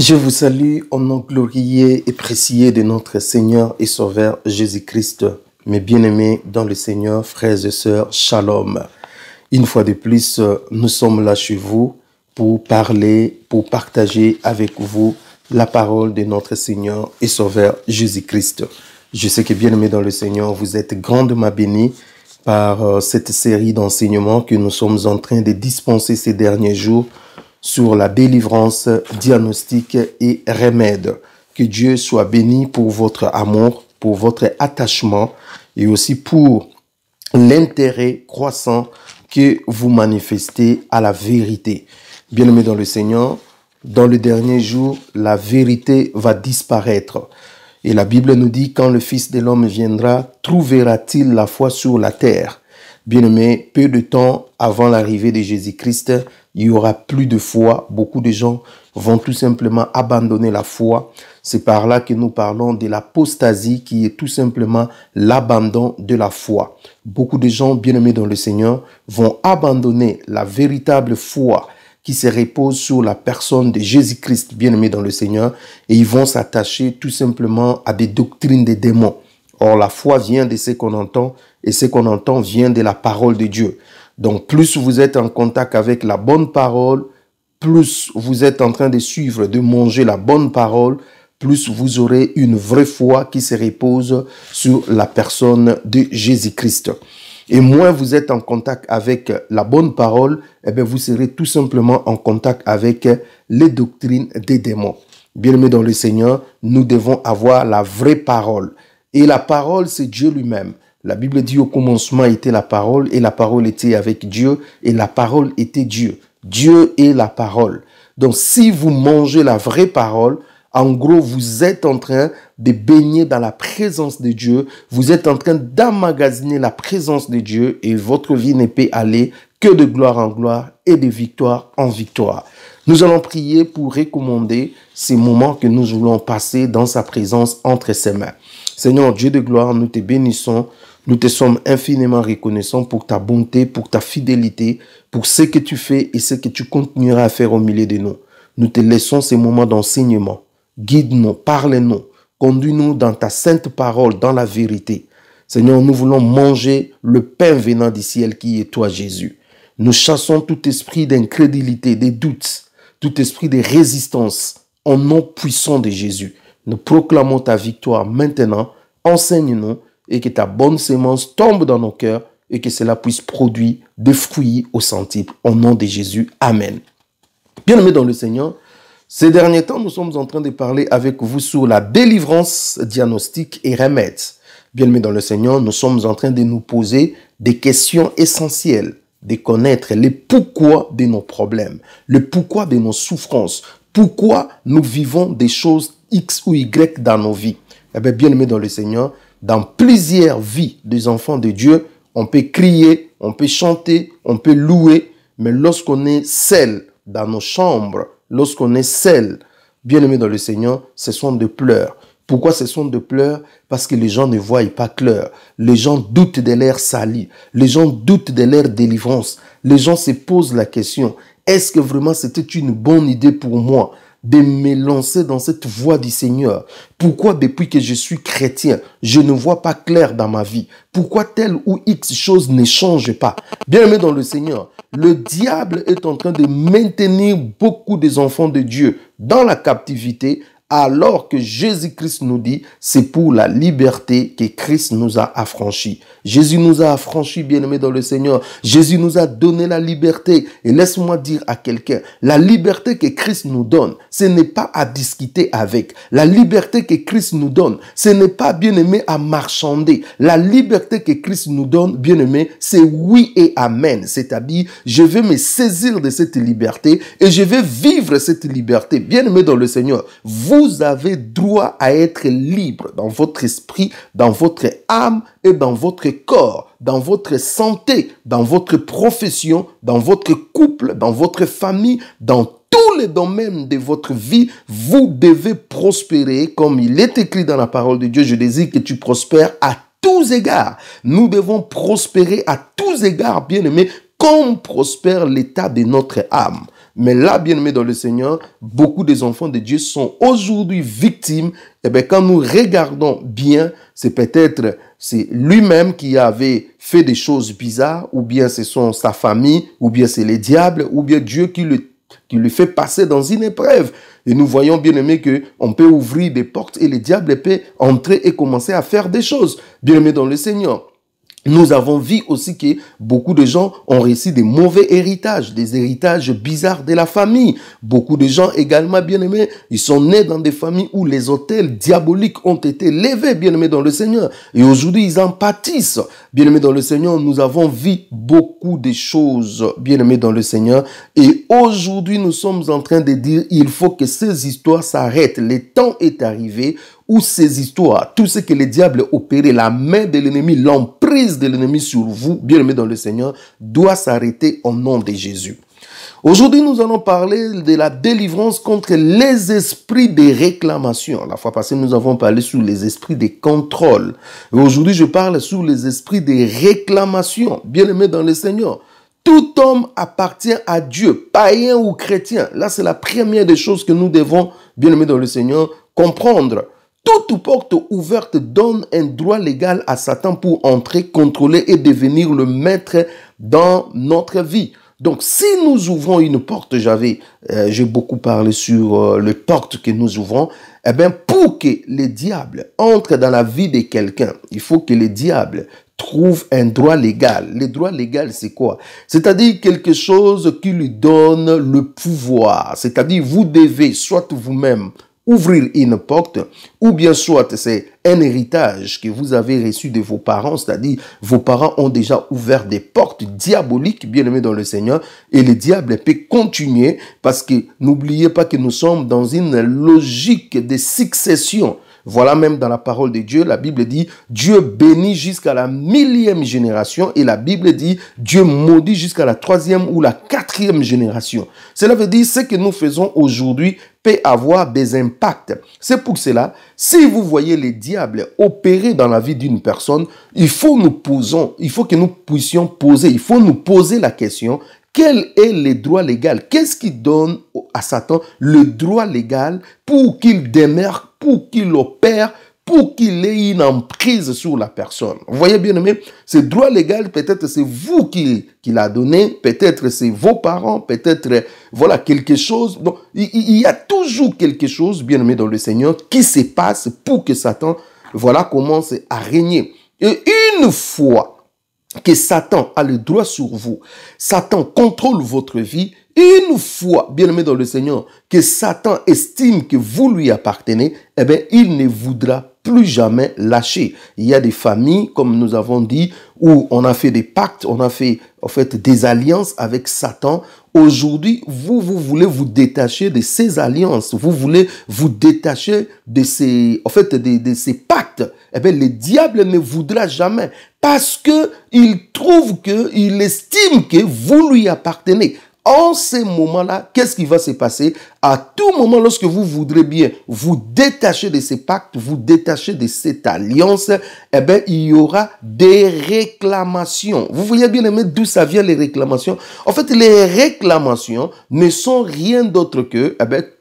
Je vous salue au nom glorieux et précieux de notre Seigneur et Sauveur Jésus-Christ. Mes bien-aimés dans le Seigneur, frères et sœurs, shalom. Une fois de plus, nous sommes là chez vous pour parler, pour partager avec vous la parole de notre Seigneur et Sauveur Jésus-Christ. Je sais que bien-aimés dans le Seigneur, vous êtes grandement bénis par cette série d'enseignements que nous sommes en train de dispenser ces derniers jours sur la délivrance, diagnostic et remède. Que Dieu soit béni pour votre amour, pour votre attachement et aussi pour l'intérêt croissant que vous manifestez à la vérité. Bien-aimés dans le Seigneur, dans le dernier jour, la vérité va disparaître. Et la Bible nous dit, quand le Fils de l'homme viendra, trouvera-t-il la foi sur la terre? Bien-aimés, peu de temps avant l'arrivée de Jésus-Christ, il y aura plus de foi. Beaucoup de gens vont tout simplement abandonner la foi. C'est par là que nous parlons de l'apostasie qui est tout simplement l'abandon de la foi. Beaucoup de gens bien-aimés dans le Seigneur vont abandonner la véritable foi qui se repose sur la personne de Jésus-Christ bien-aimé dans le Seigneur et ils vont s'attacher tout simplement à des doctrines des démons. Or, la foi vient de ce qu'on entend et ce qu'on entend vient de la parole de Dieu. Donc, plus vous êtes en contact avec la bonne parole, plus vous êtes en train de suivre, de manger la bonne parole, plus vous aurez une vraie foi qui se repose sur la personne de Jésus-Christ. Et moins vous êtes en contact avec la bonne parole, eh bien vous serez tout simplement en contact avec les doctrines des démons. Bien-aimés dans le Seigneur, nous devons avoir la vraie parole. Et la parole, c'est Dieu lui-même. La Bible dit au commencement était la parole et la parole était avec Dieu et la parole était Dieu. Dieu est la parole. Donc si vous mangez la vraie parole, en gros, vous êtes en train de baigner dans la présence de Dieu. Vous êtes en train d'emmagasiner la présence de Dieu et votre vie ne peut aller que de gloire en gloire et de victoire en victoire. Nous allons prier pour recommander ces moments que nous voulons passer dans sa présence entre ses mains. Seigneur Dieu de gloire, nous te bénissons. Nous te sommes infiniment reconnaissants pour ta bonté, pour ta fidélité, pour ce que tu fais et ce que tu continueras à faire au milieu de nous. Nous te laissons ces moments d'enseignement. Guide-nous, parle-nous, conduis-nous dans ta sainte parole, dans la vérité. Seigneur, nous voulons manger le pain venant du ciel qui est toi, Jésus. Nous chassons tout esprit d'incrédulité, de doute, tout esprit de résistance au nom puissant de Jésus. Nous proclamons ta victoire maintenant. Enseigne-nous et que ta bonne sémence tombe dans nos cœurs et que cela puisse produire des fruits au centuple. Au nom de Jésus, Amen. Bien-aimés dans le Seigneur, ces derniers temps, nous sommes en train de parler avec vous sur la délivrance, diagnostic et remède. Bien-aimés dans le Seigneur, nous sommes en train de nous poser des questions essentielles, de connaître le pourquoi de nos problèmes, le pourquoi de nos souffrances, pourquoi nous vivons des choses X ou Y dans nos vies. Eh bien, bien-aimés dans le Seigneur, dans plusieurs vies des enfants de Dieu, on peut crier, on peut chanter, on peut louer, mais lorsqu'on est seul dans nos chambres, lorsqu'on est seul, bien-aimé dans le Seigneur, ce sont des pleurs. Pourquoi ce sont des pleurs? Parce que les gens ne voient pas clair. Les gens doutent de leur salut. Les gens doutent de leur délivrance. Les gens se posent la question, est-ce que vraiment c'était une bonne idée pour moi de me lancer dans cette voie du Seigneur? Pourquoi depuis que je suis chrétien, je ne vois pas clair dans ma vie? Pourquoi telle ou X chose ne change pas? Bien-aimé dans le Seigneur, le diable est en train de maintenir beaucoup des enfants de Dieu dans la captivité, alors que Jésus-Christ nous dit, c'est pour la liberté que Christ nous a affranchis. Jésus nous a affranchis, bien-aimés dans le Seigneur. Jésus nous a donné la liberté. Et laisse-moi dire à quelqu'un, la liberté que Christ nous donne, ce n'est pas à discuter avec. La liberté que Christ nous donne, ce n'est pas, bien-aimé, à marchander. La liberté que Christ nous donne, bien-aimé, c'est oui et amen. C'est-à-dire, je vais me saisir de cette liberté et je vais vivre cette liberté. Bien-aimé dans le Seigneur, vous avez droit à être libre dans votre esprit, dans votre âme et dans votre corps, dans votre santé, dans votre profession, dans votre couple, dans votre famille, dans tous les domaines de votre vie. Vous devez prospérer comme il est écrit dans la parole de Dieu. Je désire que tu prospères à tous égards. Nous devons prospérer à tous égards, bien-aimés, comme prospère l'état de notre âme. Mais là, bien-aimés dans le Seigneur, beaucoup des enfants de Dieu sont aujourd'hui victimes. Eh bien, quand nous regardons bien, c'est lui-même qui avait fait des choses bizarres, ou bien c'est sa famille, ou bien c'est les diables, ou bien Dieu qui lui fait passer dans une épreuve. Et nous voyons, bien aimé, qu'on peut ouvrir des portes et le diable peut entrer et commencer à faire des choses. Bien aimé dans le Seigneur. Nous avons vu aussi que beaucoup de gens ont reçu des mauvais héritages, des héritages bizarres de la famille. Beaucoup de gens également, bien aimés, ils sont nés dans des familles où les autels diaboliques ont été levés, bien aimés dans le Seigneur. Et aujourd'hui, ils en pâtissent. Bien aimés dans le Seigneur, nous avons vu beaucoup de choses, bien aimés dans le Seigneur. Et aujourd'hui, nous sommes en train de dire, il faut que ces histoires s'arrêtent. Le temps est arrivé où ces histoires, tout ce que le diable opérait, la main de l'ennemi, l'emprise de l'ennemi sur vous, bien aimés dans le Seigneur, doit s'arrêter au nom de Jésus. Aujourd'hui, nous allons parler de la délivrance contre les esprits de réclamation. La fois passée, nous avons parlé sur les esprits de contrôle. Et aujourd'hui, je parle sur les esprits de réclamation, bien aimés dans le Seigneur. Tout homme appartient à Dieu, païen ou chrétien. Là, c'est la première des choses que nous devons, bien aimés dans le Seigneur, comprendre. Toute porte ouverte donne un droit légal à Satan pour entrer, contrôler et devenir le maître dans notre vie. Donc, si nous ouvrons une porte, j'ai beaucoup parlé sur les portes que nous ouvrons, eh bien, pour que le diable entre dans la vie de quelqu'un, il faut que le diable trouve un droit légal. Le droit légal, c'est quoi? C'est-à-dire quelque chose qui lui donne le pouvoir. C'est-à-dire, vous devez, soit vous-même, ouvrir une porte, ou bien soit c'est un héritage que vous avez reçu de vos parents, c'est-à-dire vos parents ont déjà ouvert des portes diaboliques, bien aimés dans le Seigneur, et le diable peut continuer parce que n'oubliez pas que nous sommes dans une logique de succession. Voilà même dans la parole de Dieu, la Bible dit Dieu bénit jusqu'à la 1000e génération et la Bible dit Dieu maudit jusqu'à la 3e ou la 4e génération. Cela veut dire ce que nous faisons aujourd'hui peut avoir des impacts. C'est pour cela, si vous voyez les diables opérer dans la vie d'une personne, il faut que nous puissions poser la question. Quel est le droit légal? Qu'est-ce qui donne à Satan le droit légal pour qu'il demeure, pour qu'il opère, pour qu'il ait une emprise sur la personne? Vous voyez bien aimé, ce droit légal, peut-être c'est vous qui l'a donné, peut-être c'est vos parents, peut-être voilà quelque chose. Donc, il y a toujours quelque chose, bien aimé dans le Seigneur, qui se passe pour que Satan, commence à régner. Et une fois que Satan a le droit sur vous, Satan contrôle votre vie, une fois, bien aimé dans le Seigneur, que Satan estime que vous lui appartenez, eh bien, il ne voudra plus jamais lâcher. Il y a des familles, comme nous avons dit, où on a fait des pactes, on a fait, des alliances avec Satan. Aujourd'hui, vous voulez vous détacher de ces alliances. Vous voulez vous détacher de ces, de ces pactes. Eh bien, le diable ne voudra jamais parce que il estime que vous lui appartenez. En ces moments-là, qu'est-ce qui va se passer? À tout moment, lorsque vous voudrez bien vous détacher de ces pactes, vous détacher de cette alliance, eh bien, il y aura des réclamations. Vous voyez bien aimé d'où ça vient les réclamations? En fait, les réclamations ne sont rien d'autre que,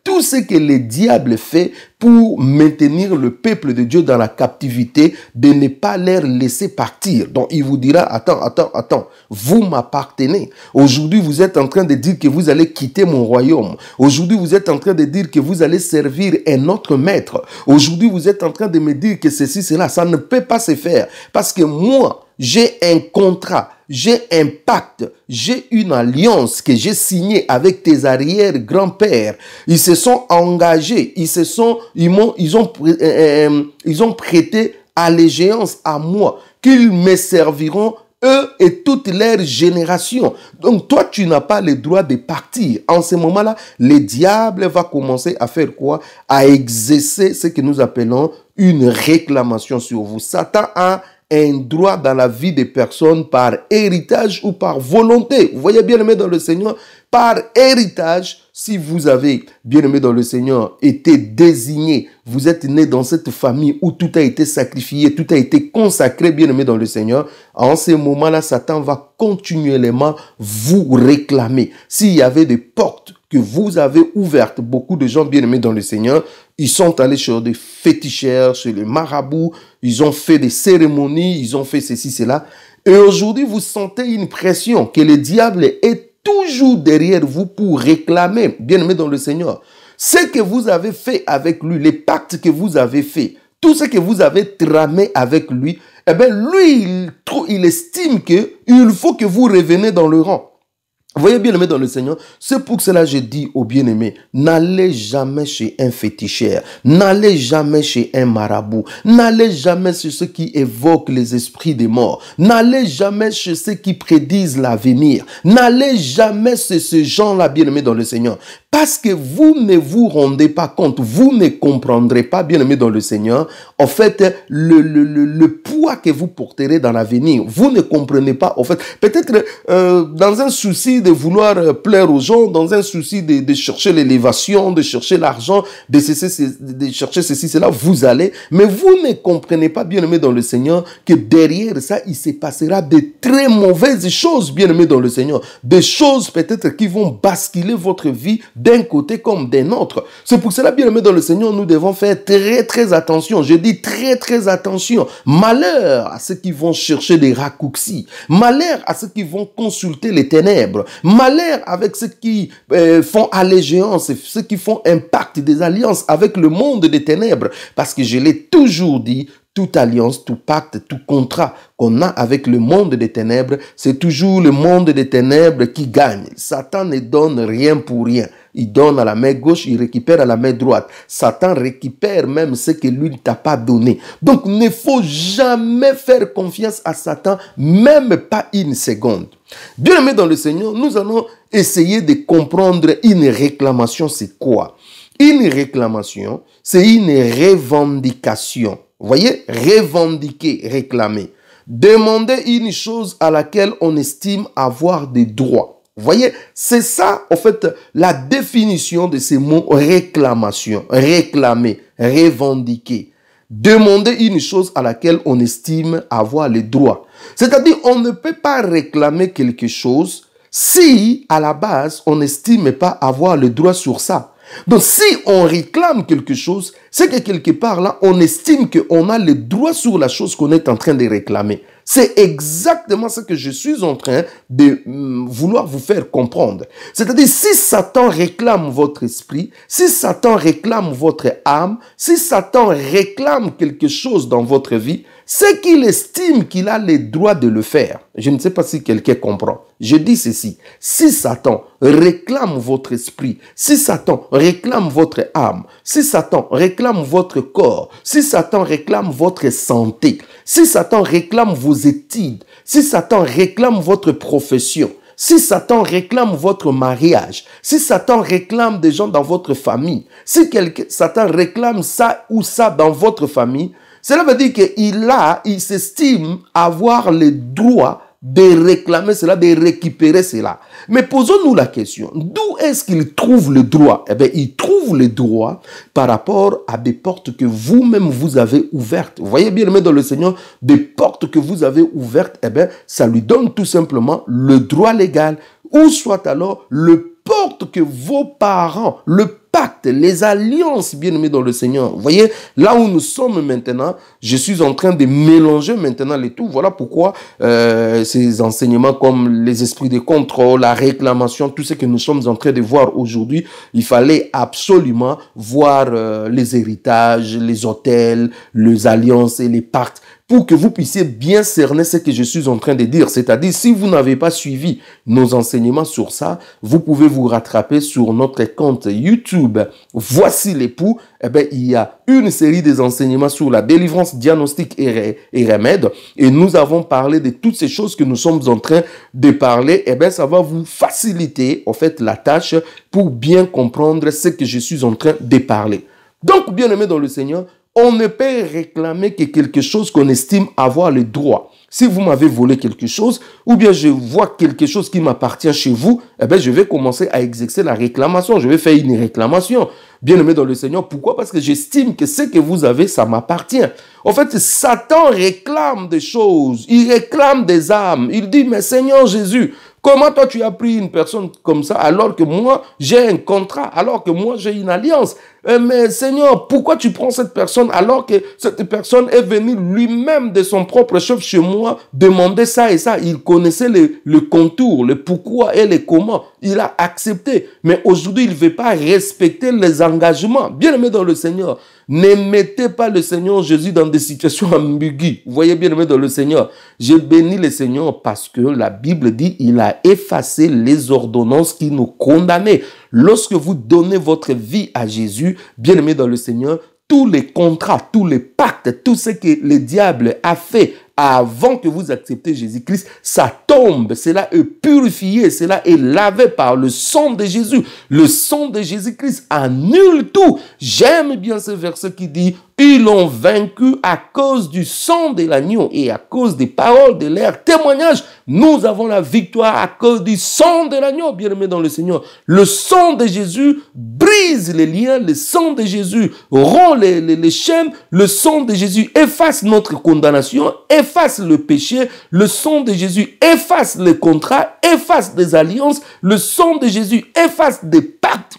tout ce que le diable fait pour maintenir le peuple de Dieu dans la captivité, de ne pas leur laisser partir. Donc, il vous dira, attends, vous m'appartenez. Aujourd'hui, vous êtes en train de dire que vous allez quitter mon royaume. Aujourd'hui, vous êtes en train de dire que vous allez servir un autre maître. Aujourd'hui, vous êtes en train de me dire que ceci, cela, ça ne peut pas se faire. Parce que moi, j'ai un contrat, j'ai un pacte, j'ai une alliance que j'ai signée avec tes arrière-grands-pères. Ils se sont engagés, ils ont prêté allégeance à moi, qu'ils me serviront eux et toutes leurs générations. Donc toi, tu n'as pas le droit de partir. En ce moment-là, le diable va commencer à faire quoi? À exercer ce que nous appelons une réclamation sur vous. Satan a un droit dans la vie des personnes par héritage ou par volonté. Vous voyez bien aimé dans le Seigneur, par héritage, si vous avez, bien aimé dans le Seigneur, été désigné, vous êtes né dans cette famille où tout a été sacrifié, tout a été consacré, bien aimé dans le Seigneur, en ce moment-là, Satan va continuellement vous réclamer. S'il y avait des portes que vous avez ouvertes. Beaucoup de gens bien aimés dans le Seigneur, ils sont allés chez des féticheurs, chez les marabouts, ils ont fait des cérémonies, ils ont fait ceci, cela. Et aujourd'hui, vous sentez une pression que le diable est toujours derrière vous pour réclamer, bien aimés dans le Seigneur. Ce que vous avez fait avec lui, les pactes que vous avez faits, tout ce que vous avez tramé avec lui, eh bien, lui, il estime qu'il faut que vous reveniez dans le rang. Vous voyez, bien-aimé dans le Seigneur, c'est pour cela que je dis aux bien-aimés, n'allez jamais chez un féticheur, n'allez jamais chez un marabout, n'allez jamais chez ceux qui évoquent les esprits des morts, n'allez jamais chez ceux qui prédisent l'avenir, n'allez jamais chez ces gens-là, bien-aimés dans le Seigneur, parce que vous ne vous rendez pas compte, vous ne comprendrez pas, bien-aimés dans le Seigneur, en fait, le poids que vous porterez dans l'avenir, vous ne comprenez pas, en fait, peut-être dans un souci de vouloir plaire aux gens, dans un souci de chercher l'élévation, de chercher l'argent, de chercher ceci, cela, vous allez, mais vous ne comprenez pas, bien-aimés dans le Seigneur, que derrière ça, il se passera de très mauvaises choses, bien-aimés dans le Seigneur, des choses peut-être qui vont basculer votre vie d'un côté comme d'un autre. C'est pour cela, bien-aimés dans le Seigneur, nous devons faire très, très attention. Je dis très, très attention. Malheur à ceux qui vont chercher des raccourcis. Malheur à ceux qui vont consulter les ténèbres. Malheur avec ceux qui font allégeance, ceux qui font un pacte, des alliances avec le monde des ténèbres. Parce que je l'ai toujours dit, toute alliance, tout pacte, tout contrat qu'on a avec le monde des ténèbres, c'est toujours le monde des ténèbres qui gagne. Satan ne donne rien pour rien. Il donne à la main gauche, il récupère à la main droite. Satan récupère même ce que lui ne t'a pas donné. Donc, il ne faut jamais faire confiance à Satan, même pas une seconde. Bien aimé dans le Seigneur, nous allons essayer de comprendre une réclamation, c'est quoi? Une réclamation, c'est une revendication. Vous voyez, revendiquer, réclamer. Demander une chose à laquelle on estime avoir des droits. Vous voyez, c'est ça, en fait, la définition de ces mots réclamation, réclamer, revendiquer. Demander une chose à laquelle on estime avoir les droits. C'est-à-dire, on ne peut pas réclamer quelque chose si, à la base, on n'estime pas avoir le droit sur ça. Donc, si on réclame quelque chose, c'est que quelque part là, on estime qu'on a le droit sur la chose qu'on est en train de réclamer. C'est exactement ce que je suis en train de vouloir vous faire comprendre. C'est-à-dire, si Satan réclame votre esprit, si Satan réclame votre âme, si Satan réclame quelque chose dans votre vie, c'est qu'il estime qu'il a le droit de le faire. Je ne sais pas si quelqu'un comprend. Je dis ceci. Si Satan réclame votre esprit, si Satan réclame votre âme, si Satan réclame votre corps, si Satan réclame votre santé, si Satan réclame vos études, si Satan réclame votre profession, si Satan réclame votre mariage, si Satan réclame des gens dans votre famille, si Satan réclame ça ou ça dans votre famille, cela veut dire qu'il s'estime avoir le droit de réclamer cela, de récupérer cela. Mais posons-nous la question, d'où est-ce qu'il trouve le droit? Eh bien, il trouve le droit par rapport à des portes que vous-même vous avez ouvertes. Vous voyez bien, dans le Seigneur, des portes que vous avez ouvertes, eh bien, ça lui donne tout simplement le droit légal, ou soit alors le porte que vos parents, le pacte, les alliances bien-aimées dans le Seigneur. Vous voyez, là où nous sommes maintenant, je suis en train de mélanger maintenant les tout. Voilà pourquoi ces enseignements comme les esprits de contrôle, la réclamation, tout ce que nous sommes en train de voir aujourd'hui, il fallait absolument voir les héritages, les hôtels, les alliances et les pactes, pour que vous puissiez bien cerner ce que je suis en train de dire. C'est-à-dire, si vous n'avez pas suivi nos enseignements sur ça, vous pouvez vous rattraper sur notre compte YouTube. Voici l'époux. Eh bien, il y a une série des enseignements sur la délivrance, diagnostic et remède. Et nous avons parlé de toutes ces choses que nous sommes en train de parler. Eh bien, ça va vous faciliter, en fait, la tâche pour bien comprendre ce que je suis en train de parler. Donc, bien-aimés dans le Seigneur, on ne peut réclamer que quelque chose qu'on estime avoir le droit. Si vous m'avez volé quelque chose, ou bien je vois quelque chose qui m'appartient chez vous, eh bien, je vais commencer à exercer la réclamation. Je vais faire une réclamation. Bien-aimé dans le Seigneur, pourquoi? Parce que j'estime que ce que vous avez, ça m'appartient. En fait, Satan réclame des choses. Il réclame des âmes. Il dit, mais Seigneur Jésus, Comment toi tu as pris une personne comme ça alors que moi j'ai un contrat, alors que moi j'ai une alliance? Mais Seigneur, pourquoi tu prends cette personne alors que cette personne est venue lui-même de son propre chef chez moi demander ça et ça? Il connaissait le contour, le pourquoi et le comment. Il a accepté. Mais aujourd'hui, il ne veut pas respecter les engagements. Bien-aimé dans le Seigneur, ne mettez pas le Seigneur Jésus dans des situations ambiguës. Vous voyez, bien-aimé dans le Seigneur, j'ai béni le Seigneur parce que la Bible dit il a effacé les ordonnances qui nous condamnaient. Lorsque vous donnez votre vie à Jésus, bien-aimé dans le Seigneur, tous les contrats, tous les pactes, tout ce que le diable a fait avant que vous acceptez Jésus-Christ, ça tombe, cela est purifié, cela est lavé par le sang de Jésus. Le sang de Jésus-Christ annule tout. J'aime bien ce verset qui dit, ils l'ont vaincu à cause du sang de l'agneau et à cause des paroles de leur témoignage. Nous avons la victoire à cause du sang de l'agneau, bien-aimé dans le Seigneur. Le sang de Jésus brise les liens, le sang de Jésus rompt les chaînes, le sang de Jésus efface notre condamnation, efface le péché, le sang de Jésus efface les contrats, efface des alliances, le sang de Jésus efface des pactes.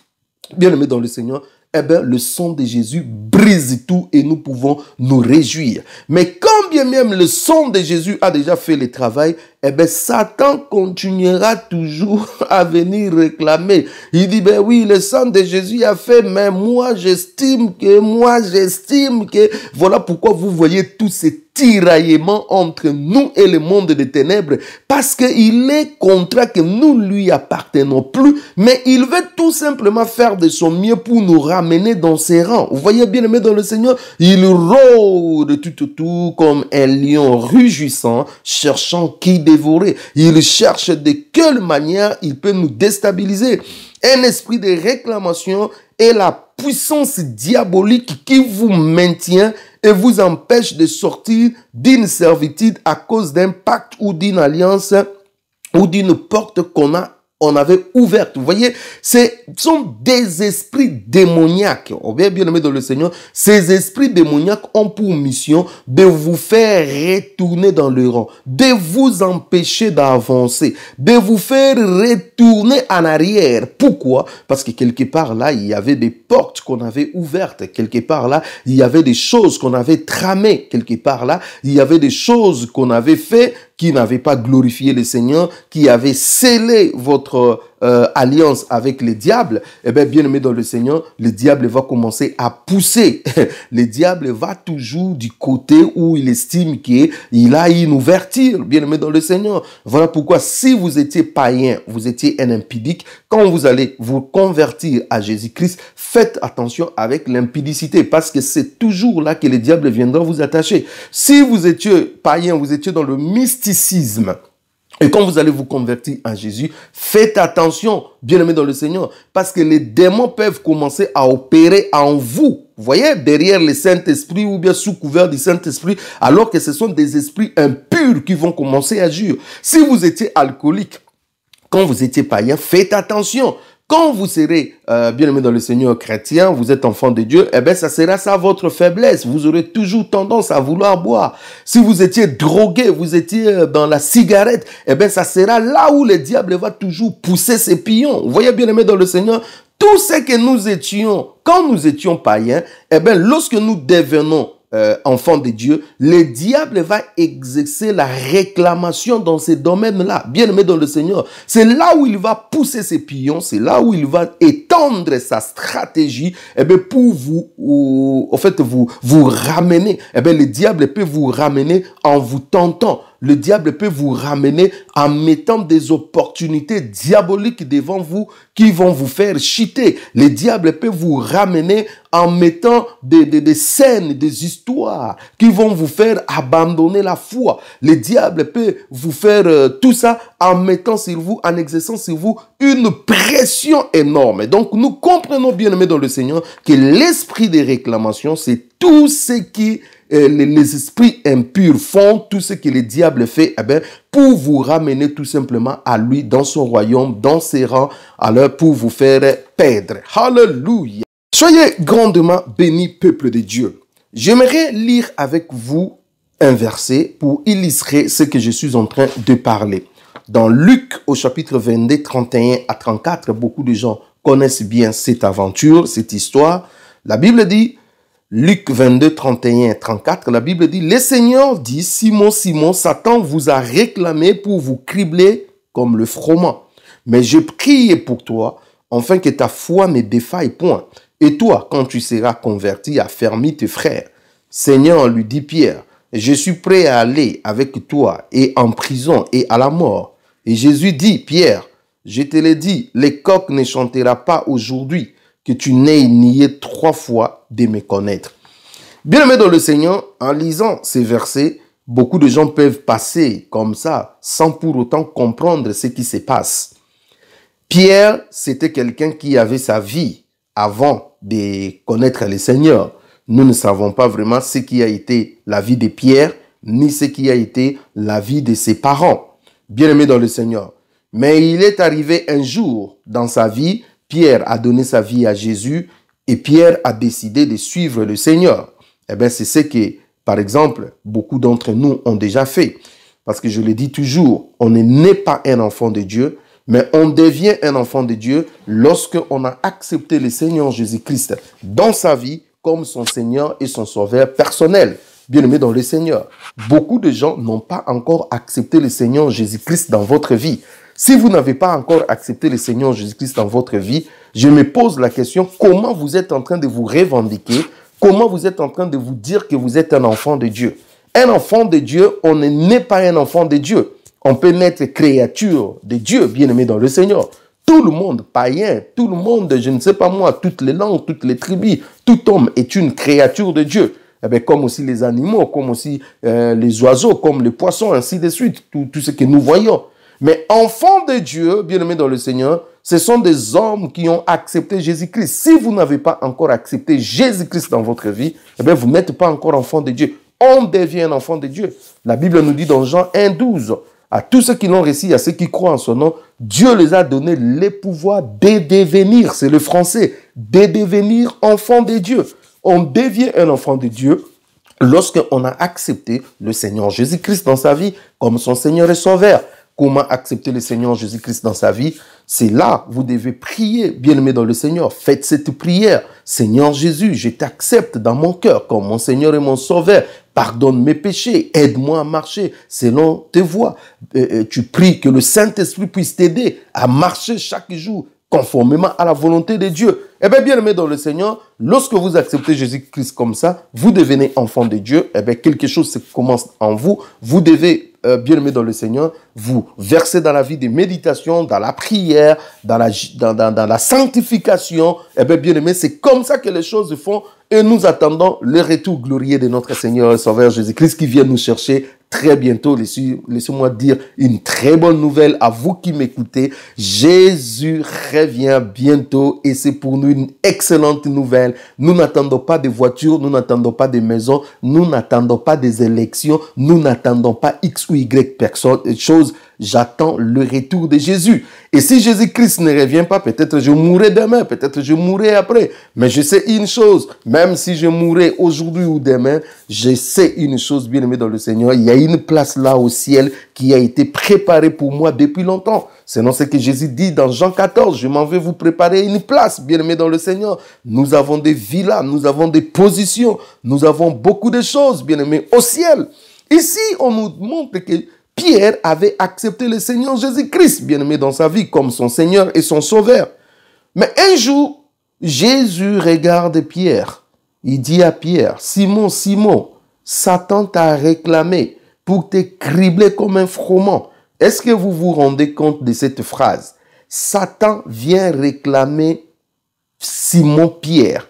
Bien-aimé dans le Seigneur, eh bien, le sang de Jésus brise tout et nous pouvons nous réjouir. Mais quand bien même le sang de Jésus a déjà fait le travail, eh bien, Satan continuera toujours à venir réclamer. Il dit, ben oui, le sang de Jésus a fait, mais moi, j'estime que, voilà pourquoi vous voyez tous ces tiraillements entre nous et le monde des ténèbres, parce qu'il est contrat que nous lui appartenons plus, mais il veut tout simplement faire de son mieux pour nous ramener dans ses rangs. Vous voyez, bien aimé dans le Seigneur, il rôde tout autour comme un lion rugissant, cherchant qui dévorer. Il cherche de quelle manière il peut nous déstabiliser. Un esprit de réclamation est la puissance diabolique qui vous maintient et vous empêche de sortir d'une servitude à cause d'un pacte ou d'une alliance ou d'une porte on avait ouverte. Vous voyez, ce sont des esprits démoniaques. On vient bien aimer dans le Seigneur. Ces esprits démoniaques ont pour mission de vous faire retourner dans le rang, de vous empêcher d'avancer, de vous faire retourner en arrière. Pourquoi? Parce que quelque part là, il y avait des portes qu'on avait ouvertes. Quelque part là, il y avait des choses qu'on avait tramées. Quelque part là, il y avait des choses qu'on avait fait qui n'avaient pas glorifié le Seigneur, qui avaient scellé votre alliance avec le diable. Eh bien, bien aimé dans le Seigneur, le diable va commencer à pousser. Le diable va toujours du côté où il estime qu'il a une ouverture, bien aimé dans le Seigneur. Voilà pourquoi si vous étiez païen, vous étiez un impudique, quand vous allez vous convertir à Jésus-Christ, faites attention avec l'impudicité, parce que c'est toujours là que le diable viendra vous attacher. Si vous étiez païen, vous étiez dans le mysticisme, et quand vous allez vous convertir à Jésus, faites attention, bien-aimés dans le Seigneur, parce que les démons peuvent commencer à opérer en vous. Vous voyez, derrière le Saint-Esprit ou bien sous couvert du Saint-Esprit, alors que ce sont des esprits impurs qui vont commencer à agir. Si vous étiez alcoolique, quand vous étiez païen, faites attention. Quand vous serez bien-aimé dans le Seigneur chrétien, vous êtes enfant de Dieu, eh bien, ça sera ça votre faiblesse. Vous aurez toujours tendance à vouloir boire. Si vous étiez drogué, vous étiez dans la cigarette, eh bien, ça sera là où le diable va toujours pousser ses pions. Vous voyez, bien-aimé dans le Seigneur, tout ce que nous étions, quand nous étions païens, eh bien, lorsque nous devenons enfant de Dieu, le diable va exercer la réclamation dans ces domaines-là. Bien aimé dans le Seigneur, c'est là où il va pousser ses pions, c'est là où il va étendre sa stratégie, eh bien, pour vous ramener. Eh bien, le diable peut vous ramener en vous tentant. Le diable peut vous ramener en mettant des opportunités diaboliques devant vous qui vont vous faire chuter. Le diable peut vous ramener en mettant des scènes, des histoires qui vont vous faire abandonner la foi. Le diable peut vous faire tout ça en mettant sur vous, en exerçant sur vous une pression énorme. Donc, nous comprenons bien aimé dans le Seigneur que l'esprit de réclamation, c'est tout ce qui les esprits impurs font, tout ce que le diable fait, eh bien, pour vous ramener tout simplement à lui, dans son royaume, dans ses rangs, alors pour vous faire perdre. Alléluia. Soyez grandement bénis, peuple de Dieu. J'aimerais lire avec vous un verset pour illustrer ce que je suis en train de parler. Dans Luc, au chapitre 22, 31 à 34, beaucoup de gens connaissent bien cette aventure, cette histoire. La Bible dit, Luc 22, 31 à 34, la Bible dit, « Le Seigneur dit, Simon, Simon, Satan vous a réclamé pour vous cribler comme le froment. Mais je prie pour toi, afin que ta foi ne défaille point. Et toi, quand tu seras converti, affermis tes frères. » Seigneur, lui dit Pierre, « Je suis prêt à aller avec toi et en prison et à la mort. » Et Jésus dit, « Pierre, je te l'ai dit, les coqs ne chantera pas aujourd'hui que tu n'aies nié 3 fois de me connaître. » Bien-aimés dans le Seigneur, en lisant ces versets, beaucoup de gens peuvent passer comme ça, sans pour autant comprendre ce qui se passe. Pierre, c'était quelqu'un qui avait sa vie avant de connaître le Seigneur. Nous ne savons pas vraiment ce qui a été la vie de Pierre, ni ce qui a été la vie de ses parents, bien-aimés dans le Seigneur. Mais il est arrivé un jour dans sa vie, Pierre a donné sa vie à Jésus et Pierre a décidé de suivre le Seigneur. Eh bien, c'est ce que, par exemple, beaucoup d'entre nous ont déjà fait. Parce que je le dis toujours, on n'est pas un enfant de Dieu, mais on devient un enfant de Dieu lorsqu'on a accepté le Seigneur Jésus-Christ dans sa vie comme son Seigneur et son Sauveur personnel. Bien-aimé dans le Seigneur, beaucoup de gens n'ont pas encore accepté le Seigneur Jésus-Christ dans votre vie. Si vous n'avez pas encore accepté le Seigneur Jésus-Christ dans votre vie, je me pose la question, comment vous êtes en train de vous revendiquer? Comment vous êtes en train de vous dire que vous êtes un enfant de Dieu? Un enfant de Dieu, on n'est pas un enfant de Dieu. On peut naître créature de Dieu, bien-aimé dans le Seigneur. Tout le monde, païen, tout le monde, je ne sais pas moi, toutes les langues, toutes les tribus, tout homme est une créature de Dieu. Eh bien, comme aussi les animaux, comme aussi les oiseaux, comme les poissons, ainsi de suite, tout ce que nous voyons. Mais enfants de Dieu, bien-aimés dans le Seigneur, ce sont des hommes qui ont accepté Jésus-Christ. Si vous n'avez pas encore accepté Jésus-Christ dans votre vie, eh bien, vous n'êtes pas encore enfant de Dieu. On devient un enfant de Dieu. La Bible nous dit dans Jean 1, 12, à tous ceux qui l'ont reçu, à ceux qui croient en son nom, Dieu les a donné le pouvoir de devenir, c'est le français, de devenir enfant de Dieu. On devient un enfant de Dieu lorsqu'on a accepté le Seigneur Jésus-Christ dans sa vie comme son Seigneur et Sauveur. Comment accepter le Seigneur Jésus-Christ dans sa vie? C'est là, vous devez prier, bien-aimé dans le Seigneur. Faites cette prière. Seigneur Jésus, je t'accepte dans mon cœur comme mon Seigneur et mon Sauveur. Pardonne mes péchés, aide-moi à marcher selon tes voies. Tu pries que le Saint-Esprit puisse t'aider à marcher chaque jour conformément à la volonté de Dieu. Eh bien, bien-aimé dans le Seigneur, lorsque vous acceptez Jésus-Christ comme ça, vous devenez enfant de Dieu. Eh bien, quelque chose se commence en vous. Vous devez, bien-aimé dans le Seigneur, vous verser dans la vie de méditation, dans la prière, dans la sanctification. Eh bien, bien-aimé, c'est comme ça que les choses se font. Et nous attendons le retour glorieux de notre Seigneur et Sauveur Jésus-Christ qui vient nous chercher très bientôt. Laissez-moi dire une très bonne nouvelle à vous qui m'écoutez. Jésus revient bientôt et c'est pour nous une excellente nouvelle. Nous n'attendons pas des voitures, nous n'attendons pas des maisons, nous n'attendons pas des élections, nous n'attendons pas X ou Y chose. J'attends le retour de Jésus. Et si Jésus-Christ ne revient pas, peut-être je mourrai demain, peut-être je mourrai après. Mais je sais une chose, même si je mourrai aujourd'hui ou demain, je sais une chose, bien-aimé dans le Seigneur, il y a une place là au ciel qui a été préparée pour moi depuis longtemps. C'est ce que Jésus dit dans Jean 14, je m'en vais vous préparer une place, bien-aimé dans le Seigneur. Nous avons des villas, nous avons des positions, nous avons beaucoup de choses, bien-aimé, au ciel. Ici, on nous montre que Pierre avait accepté le Seigneur Jésus-Christ, bien-aimé dans sa vie, comme son Seigneur et son Sauveur. Mais un jour, Jésus regarde Pierre. Il dit à Pierre, « Simon, Simon, Satan t'a réclamé pour te cribler comme un froment. » Est-ce que vous vous rendez compte de cette phrase? Satan vient réclamer Simon Pierre.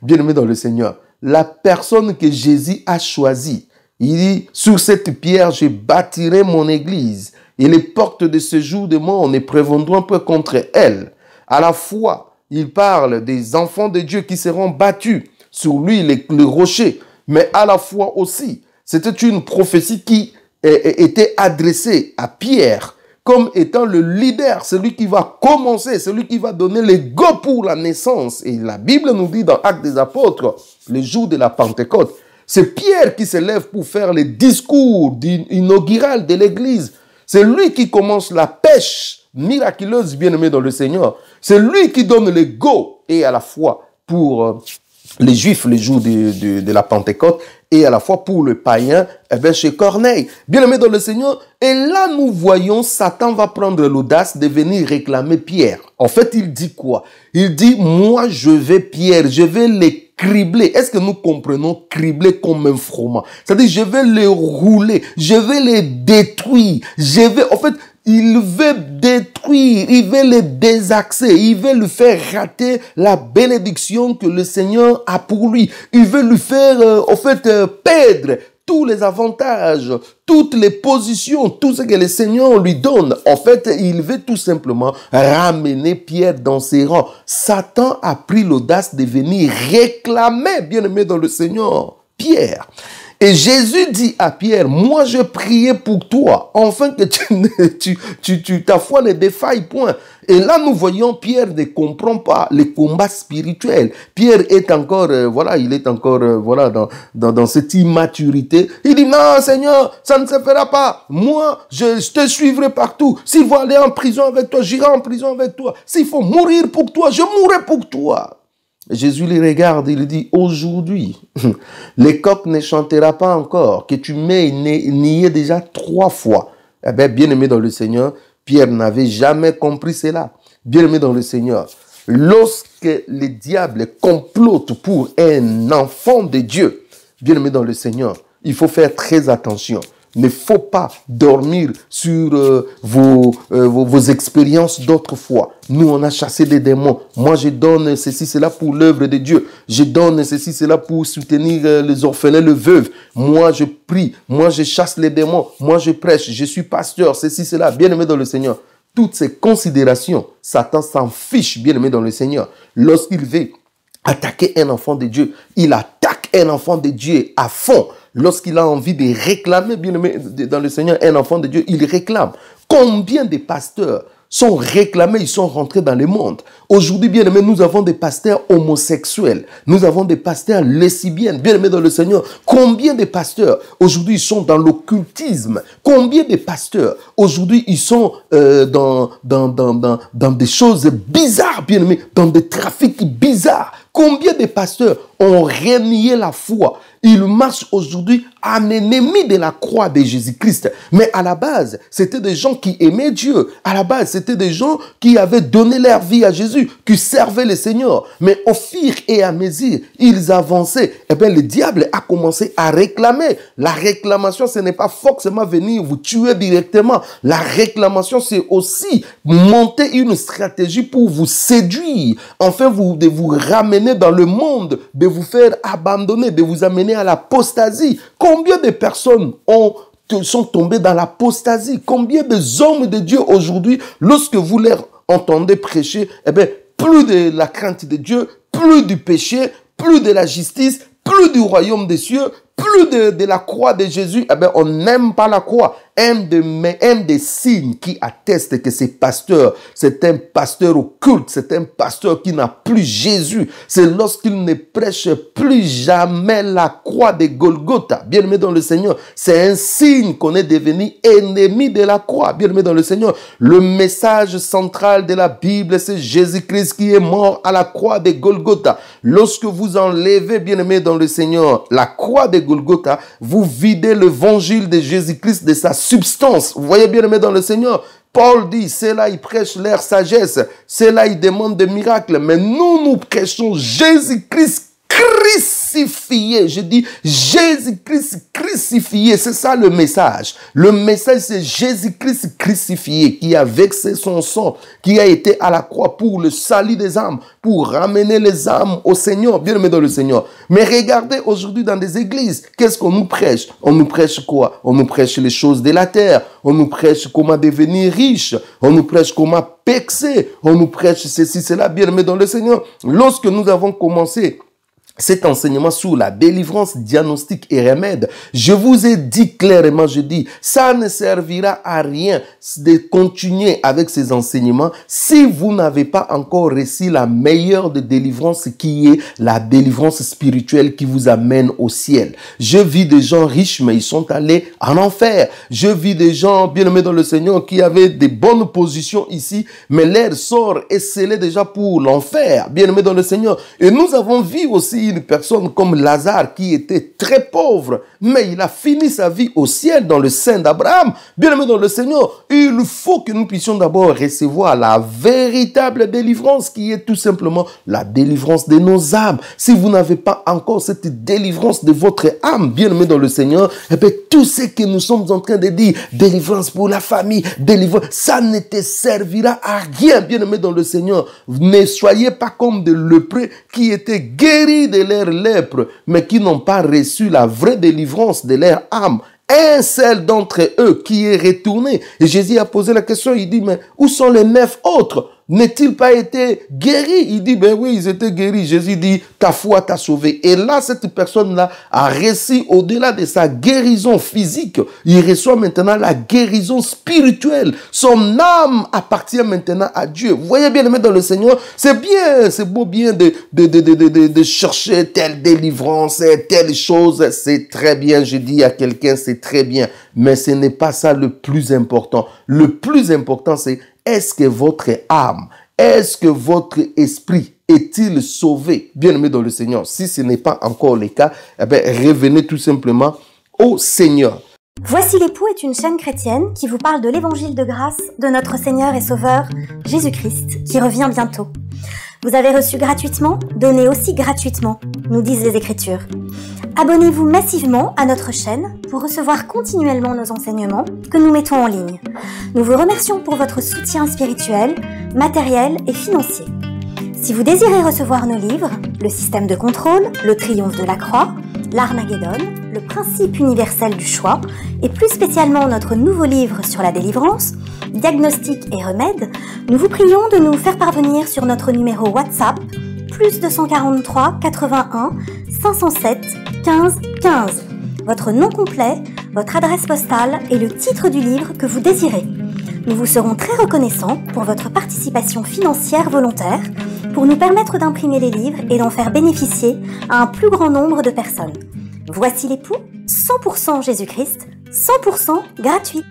Bien-aimé dans le Seigneur, la personne que Jésus a choisie. Il dit, sur cette pierre, je bâtirai mon église et les portes de ce jour de mort ne prévaudront pas contre elle. À la fois, il parle des enfants de Dieu qui seront battus sur lui, le rocher, mais à la fois aussi, c'était une prophétie qui était adressée à Pierre comme étant le leader, celui qui va commencer, celui qui va donner le go pour la naissance. Et la Bible nous dit dans Actes des Apôtres, le jour de la Pentecôte, c'est Pierre qui se lève pour faire le discours inaugural de l'église. C'est lui qui commence la pêche miraculeuse, bien-aimé dans le Seigneur. C'est lui qui donne le go, et à la fois pour les Juifs le jour de la Pentecôte, et à la fois pour le païen, eh bien chez Corneille. Bien-aimé dans le Seigneur, et là nous voyons Satan va prendre l'audace de venir réclamer Pierre. En fait, il dit quoi? Il dit, moi je vais Pierre, je vais les cribler. Est-ce que nous comprenons cribler comme un froment? C'est-à-dire, je vais les rouler, je vais les détruire, en fait, il veut détruire, il veut les désaxer, il veut lui faire rater la bénédiction que le Seigneur a pour lui. Il veut lui faire, perdre tous les avantages, toutes les positions, tout ce que le Seigneur lui donne. En fait, il veut tout simplement ramener Pierre dans ses rangs. Satan a pris l'audace de venir réclamer, bien-aimé dans le Seigneur, Pierre. Et Jésus dit à Pierre, moi je priais pour toi, afin que ta foi ne défaille point. Et là, nous voyons Pierre ne comprend pas les combats spirituels. Pierre est encore, il est encore, dans cette immaturité. Il dit, non, Seigneur, ça ne se fera pas. Moi, je te suivrai partout. S'il faut aller en prison avec toi, j'irai en prison avec toi. S'il faut mourir pour toi, je mourrai pour toi. Jésus les regarde, il dit, aujourd'hui, les coqs ne chantera pas encore, que tu m'aies nié déjà 3 fois. Eh bien, bien-aimé dans le Seigneur, Pierre n'avait jamais compris cela. Bien-aimé dans le Seigneur, lorsque le diable complote pour un enfant de Dieu, bien-aimé dans le Seigneur, il faut faire très attention. Il ne faut pas dormir sur vos expériences d'autrefois. Nous, on a chassé des démons. Moi, je donne ceci, cela pour l'œuvre de Dieu. Je donne ceci, cela pour soutenir les orphelins, les veuves. Moi, je prie. Moi, je chasse les démons. Moi, je prêche. Je suis pasteur. Ceci, cela. Bien-aimé dans le Seigneur. Toutes ces considérations, Satan s'en fiche, bien-aimé dans le Seigneur. Lorsqu'il veut attaquer un enfant de Dieu, il attaque un enfant de Dieu à fond. Lorsqu'il a envie de réclamer, bien aimé dans le Seigneur, un enfant de Dieu, il réclame. Combien de pasteurs sont réclamés, ils sont rentrés dans le monde. Aujourd'hui, bien aimé, nous avons des pasteurs homosexuels. Nous avons des pasteurs lesbiennes. Bien aimé dans le Seigneur, combien de pasteurs aujourd'hui ils sont dans l'occultisme? Combien de pasteurs aujourd'hui ils sont dans des choses bizarres, bien aimé, dans des trafics bizarres? Combien de pasteurs ont renié la foi? Ils marchent aujourd'hui en ennemi de la croix de Jésus-Christ. Mais à la base, c'était des gens qui aimaient Dieu. À la base, c'était des gens qui avaient donné leur vie à Jésus, qui servaient le Seigneur. Mais au fur et à mesure, ils avançaient. Eh bien, le diable a commencé à réclamer. La réclamation, ce n'est pas forcément venir vous tuer directement. La réclamation, c'est aussi monter une stratégie pour vous séduire. Enfin, de vous ramener dans le monde, de vous faire abandonner, de vous amener à l'apostasie. Combien de personnes sont tombées dans l'apostasie? Combien de hommes de Dieu aujourd'hui, lorsque vous leur entendez prêcher, eh bien, plus de la crainte de Dieu, plus du péché, plus de la justice, plus du royaume des cieux, plus de la croix de Jésus, eh bien, on n'aime pas la croix. Un des signes qui atteste que ce pasteur, c'est un pasteur occulte, c'est un pasteur qui n'a plus Jésus. C'est lorsqu'il ne prêche plus jamais la croix de Golgotha. Bien aimé dans le Seigneur, c'est un signe qu'on est devenu ennemi de la croix. Bien aimé dans le Seigneur, le message central de la Bible, c'est Jésus-Christ qui est mort à la croix de Golgotha. Lorsque vous enlevez, bien aimé dans le Seigneur, la croix de Golgotha, vous videz l'évangile de Jésus-Christ de sa substance. Vous voyez, bien aimé dans le Seigneur, Paul dit, c'est là, il prêche leur sagesse, c'est là, il demande des miracles, mais nous prêchons Jésus-Christ crucifié. Je dis Jésus-Christ crucifié. C'est ça le message. Le message, c'est Jésus-Christ crucifié qui a vexé son sang, qui a été à la croix pour le salut des âmes, pour ramener les âmes au Seigneur. Bien aimé dans le Seigneur. Mais regardez aujourd'hui dans des églises, qu'est-ce qu'on nous prêche? On nous prêche quoi? On nous prêche les choses de la terre. On nous prêche comment devenir riche. On nous prêche comment péxer. On nous prêche ceci, cela. Bien aimé dans le Seigneur. Lorsque nous avons commencé cet enseignement sur la délivrance, diagnostic et remède, je vous ai dit clairement, je dis, ça ne servira à rien de continuer avec ces enseignements si vous n'avez pas encore reçu la meilleure de délivrance qui est la délivrance spirituelle qui vous amène au ciel. Je vis des gens riches, mais ils sont allés en enfer. Je vis des gens bien-aimés dans le Seigneur qui avaient des bonnes positions ici, mais leur sort est scellé déjà pour l'enfer, bien-aimés dans le Seigneur. Et nous avons vu aussi une personne comme Lazare qui était très pauvre, mais il a fini sa vie au ciel dans le sein d'Abraham. Bien-aimé dans le Seigneur, il faut que nous puissions d'abord recevoir la véritable délivrance qui est tout simplement la délivrance de nos âmes. Si vous n'avez pas encore cette délivrance de votre âme, bien-aimé dans le Seigneur, eh bien, tout ce que nous sommes en train de dire, délivrance pour la famille, délivrance, ça ne te servira à rien, bien-aimé dans le Seigneur. Ne soyez pas comme des lépreux qui étaient guéris de leur lèpre, mais qui n'ont pas reçu la vraie délivrance de leur âme. Un seul d'entre eux qui est retourné. Et Jésus a posé la question, il dit, mais où sont les 9 autres? N'est-il pas été guéri? Il dit, ben oui, ils étaient guéris. Jésus dit, ta foi t'a sauvé. Et là, cette personne-là a reçu, au-delà de sa guérison physique, il reçoit maintenant la guérison spirituelle. Son âme appartient maintenant à Dieu. Vous voyez bien, dans le Seigneur, c'est bien, c'est beau bien de chercher telle délivrance, telle chose. C'est très bien, je dis à quelqu'un, c'est très bien. Mais ce n'est pas ça le plus important. Le plus important, c'est est-ce que votre âme, est-ce que votre esprit est-il sauvé, bien-aimé dans le Seigneur? Si ce n'est pas encore le cas, eh bien, revenez tout simplement au Seigneur. Voici l'époux est une chaîne chrétienne qui vous parle de l'évangile de grâce de notre Seigneur et Sauveur Jésus-Christ qui revient bientôt. Vous avez reçu gratuitement, donnez aussi gratuitement, nous disent les Écritures. Abonnez-vous massivement à notre chaîne pour recevoir continuellement nos enseignements que nous mettons en ligne. Nous vous remercions pour votre soutien spirituel, matériel et financier. Si vous désirez recevoir nos livres, Le système de contrôle, Le triomphe de la croix, L'Armageddon, Le principe universel du choix, et plus spécialement notre nouveau livre sur la délivrance, Diagnostic et remède, nous vous prions de nous faire parvenir sur notre numéro WhatsApp, plus 243 81 507 15 15, votre nom complet, votre adresse postale et le titre du livre que vous désirez. Nous vous serons très reconnaissants pour votre participation financière volontaire pour nous permettre d'imprimer les livres et d'en faire bénéficier à un plus grand nombre de personnes. Voici l'époux, 100% Jésus-Christ, 100% gratuit.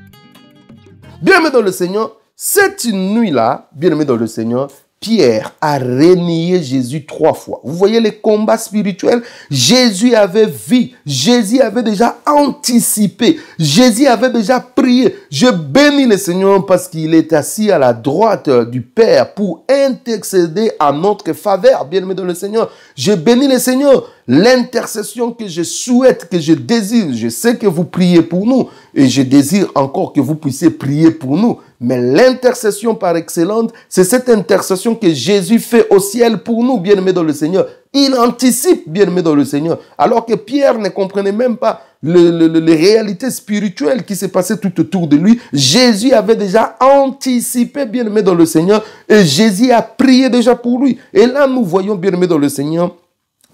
Bien-aimé dans le Seigneur, cette nuit-là, bien-aimé dans le Seigneur, Pierre a renié Jésus 3 fois. Vous voyez les combats spirituels? Jésus avait vu, Jésus avait déjà anticipé, Jésus avait déjà prié. Je bénis le Seigneur parce qu'il est assis à la droite du Père pour intercéder en notre faveur. Bien-aimé dans le Seigneur, je bénis le Seigneur. L'intercession que je souhaite, que je désire, je sais que vous priez pour nous et je désire encore que vous puissiez prier pour nous. Mais l'intercession par excellence, c'est cette intercession que Jésus fait au ciel pour nous, bien-aimés dans le Seigneur. Il anticipe, bien-aimés dans le Seigneur. Alors que Pierre ne comprenait même pas les réalités spirituelles qui se passaient tout autour de lui. Jésus avait déjà anticipé, bien-aimés dans le Seigneur, et Jésus a prié déjà pour lui. Et là, nous voyons, bien-aimés dans le Seigneur,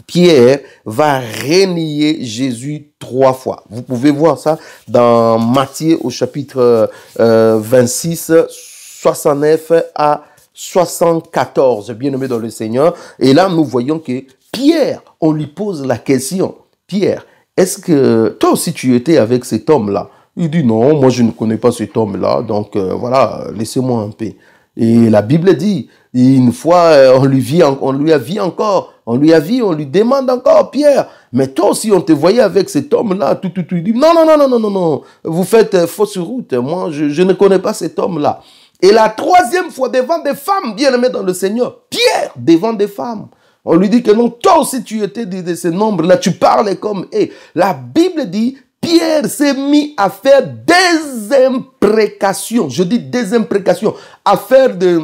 Pierre va renier Jésus 3 fois. Vous pouvez voir ça dans Matthieu au chapitre 26, 69 à 74, bien-aimé dans le Seigneur. Et là, nous voyons que Pierre, on lui pose la question. Pierre, est-ce que toi aussi tu étais avec cet homme-là? Il dit non, moi je ne connais pas cet homme-là, donc voilà, laissez-moi un peu. Et la Bible dit, une fois, on lui demande encore, Pierre, mais toi aussi, on te voyait avec cet homme-là, tout. Il dit, non, vous faites fausse route, moi, je ne connais pas cet homme-là. Et la 3e fois, devant des femmes, bien-aimées dans le Seigneur, Pierre, devant des femmes, on lui dit que non, toi aussi, tu étais de ce nombre-là, tu parlais comme, et la Bible dit, Pierre s'est mis à faire des imprécations. Je dis des imprécations. À faire des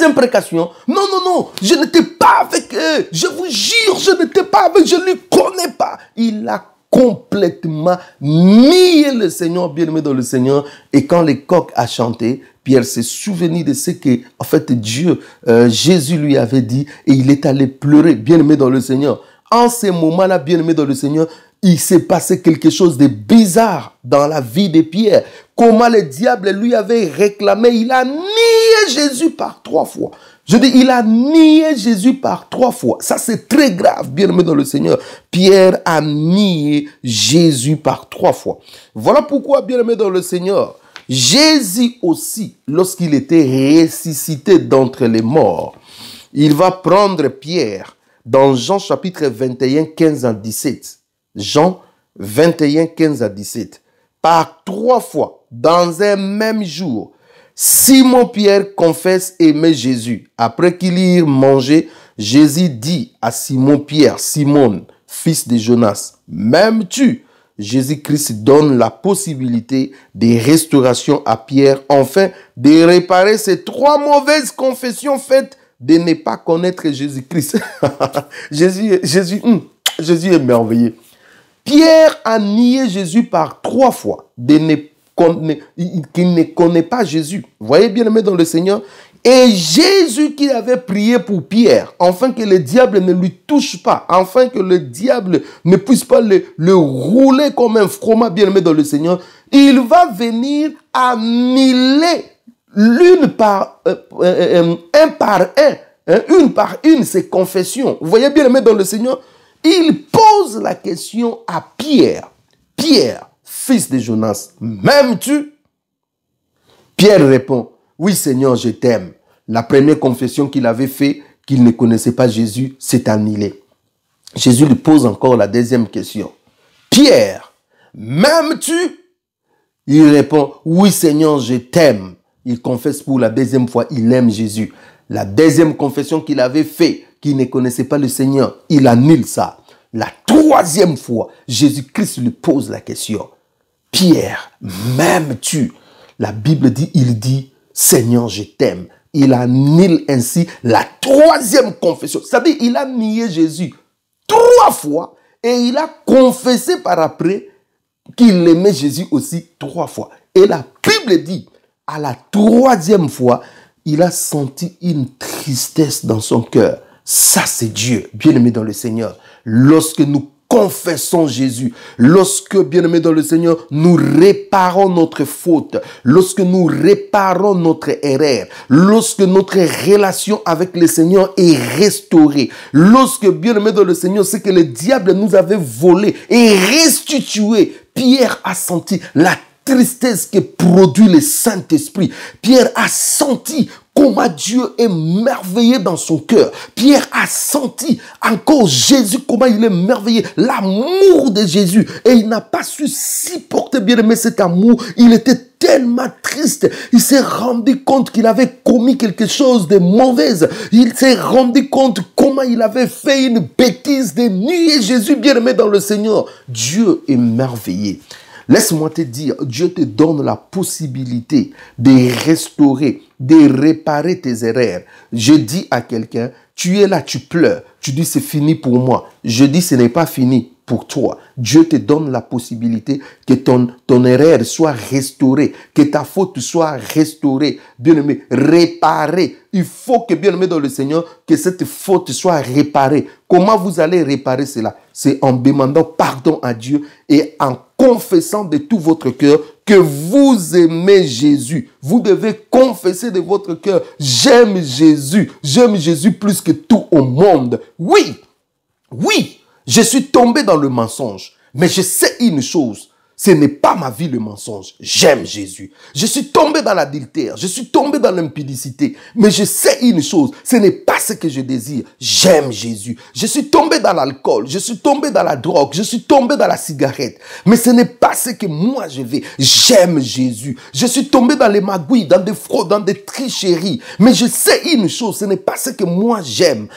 imprécations. Non, je n'étais pas avec eux. Je vous jure, je n'étais pas avec eux. Je ne les connais pas. Il a complètement nié le Seigneur, bien-aimé dans le Seigneur. Et quand le coq a chanté, Pierre s'est souvenu de ce que, en fait, Jésus lui avait dit. Et il est allé pleurer, bien-aimé dans le Seigneur. en ces moments-là, bien-aimés dans le Seigneur, il s'est passé quelque chose de bizarre dans la vie de Pierre. Comment le diable lui avait réclamé, il a nié Jésus par 3 fois. Je dis, il a nié Jésus par 3 fois. Ça, c'est très grave, bien-aimé dans le Seigneur. Pierre a nié Jésus par 3 fois. Voilà pourquoi, bien-aimé dans le Seigneur, Jésus aussi, lorsqu'il était ressuscité d'entre les morts, il va prendre Pierre dans Jean chapitre 21, 15 à 17. Jean 21, 15 à 17. Par 3 fois, dans un même jour, Simon-Pierre confesse aimer Jésus. Après qu'il y ait mangé, Jésus dit à Simon-Pierre, Simon, fils de Jonas, m'aimes-tu? Jésus-Christ donne la possibilité de restauration à Pierre, enfin de réparer ces 3 mauvaises confessions faites de ne pas connaître Jésus-Christ. Jésus est merveilleux. Pierre a nié Jésus par 3 fois, qu'il ne connaît pas Jésus. Vous voyez, bien aimé dans le Seigneur. Et Jésus qui avait prié pour Pierre, afin que le diable ne lui touche pas, afin que le diable ne puisse pas le rouler comme un fromage, bien aimé dans le Seigneur, il va venir annihiler une par une ces confessions. Vous voyez, bien aimé dans le Seigneur, il pose la question à Pierre. Pierre, fils de Jonas, m'aimes-tu? Pierre répond, oui Seigneur, je t'aime. La première confession qu'il avait faite, qu'il ne connaissait pas Jésus, s'est annihilée. Jésus lui pose encore la deuxième question. Pierre, m'aimes-tu? Il répond, oui Seigneur, je t'aime. Il confesse pour la deuxième fois, il aime Jésus. La deuxième confession qu'il avait faite, qu'il ne connaissait pas le Seigneur, il annule ça. La 3e fois, Jésus-Christ lui pose la question. Pierre, m'aimes-tu? La Bible dit, il dit, Seigneur, je t'aime. Il annule ainsi la 3e confession. C'est-à-dire, il a nié Jésus 3 fois et il a confessé par après qu'il aimait Jésus aussi 3 fois. Et la Bible dit, à la 3e fois, il a senti une tristesse dans son cœur. Ça, c'est Dieu, bien-aimé dans le Seigneur. Lorsque nous confessons Jésus, lorsque, bien-aimé dans le Seigneur, nous réparons notre faute, lorsque nous réparons notre erreur, lorsque notre relation avec le Seigneur est restaurée, lorsque, bien-aimé dans le Seigneur, c'est que le diable nous avait volé et restitué, Pierre a senti la tristesse que produit le Saint-Esprit. Pierre a senti comment Dieu est merveilleux dans son cœur. Pierre a senti encore Jésus, comment il est merveilleux, l'amour de Jésus. Et il n'a pas su supporter, bien aimé, cet amour. Il était tellement triste. Il s'est rendu compte qu'il avait commis quelque chose de mauvais. Il s'est rendu compte comment il avait fait une bêtise de nier Jésus, bien aimé dans le Seigneur. Dieu est merveilleux. Laisse-moi te dire, Dieu te donne la possibilité de restaurer, de réparer tes erreurs. Je dis à quelqu'un, tu es là, tu pleures. Tu dis, c'est fini pour moi. Je dis, ce n'est pas fini pour toi. Dieu te donne la possibilité que ton erreur soit restaurée, que ta faute soit restaurée. Bien-aimé, réparée. Il faut que, bien-aimé dans le Seigneur, que cette faute soit réparée. Comment vous allez réparer cela? C'est en demandant pardon à Dieu et en confessant de tout votre cœur que vous aimez Jésus. Vous devez confesser de votre cœur, j'aime Jésus plus que tout au monde. Oui, je suis tombé dans le mensonge, mais je sais une chose, ce n'est pas ma vie le mensonge, j'aime Jésus. Je suis tombé dans l'adultère, je suis tombé dans l'impudicité, mais je sais une chose, ce n'est pas ce que je désire, j'aime Jésus. Je suis tombé dans l'alcool, je suis tombé dans la drogue, je suis tombé dans la cigarette, mais ce n'est pas ce que moi je veux, j'aime Jésus. Je suis tombé dans les magouilles, dans des fraudes, dans des tricheries, mais je sais une chose, ce n'est pas ce que moi j'aime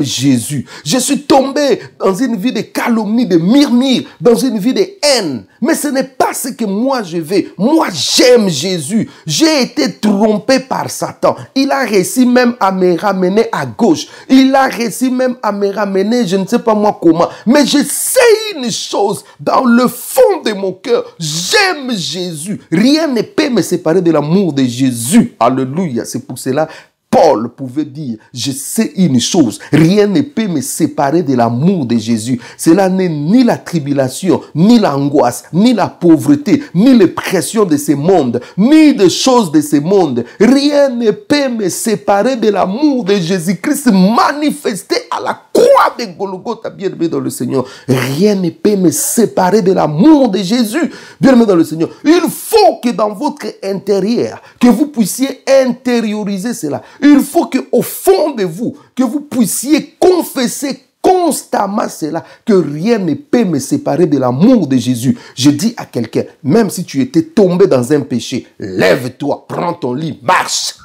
Jésus. Je suis tombé dans une vie de calomnie, de murmure, dans une vie de haine, mais ce n'est pas ce que moi je veux. Moi, j'aime Jésus. J'ai été trompé par Satan. Il a réussi même à me ramener à gauche. Il a réussi même à me ramener, je ne sais pas moi comment. Mais je sais une chose, dans le fond de mon cœur, j'aime Jésus. Rien ne peut me séparer de l'amour de Jésus. Alléluia. C'est pour cela, Paul pouvait dire, je sais une chose, rien ne peut me séparer de l'amour de Jésus. Cela n'est ni la tribulation, ni l'angoisse, ni la pauvreté, ni les pressions de ce monde, ni des choses de ce monde. Rien ne peut me séparer de l'amour de Jésus-Christ manifesté à la croix de Golgotha, bien-aimé dans le Seigneur. Rien ne peut me séparer de l'amour de Jésus, bien-aimé dans le Seigneur. Il faut que dans votre intérieur, que vous puissiez intérioriser cela. Il faut qu'au fond de vous, que vous puissiez confesser constamment cela, que rien ne peut me séparer de l'amour de Jésus. Je dis à quelqu'un, même si tu étais tombé dans un péché, lève-toi, prends ton lit, marche.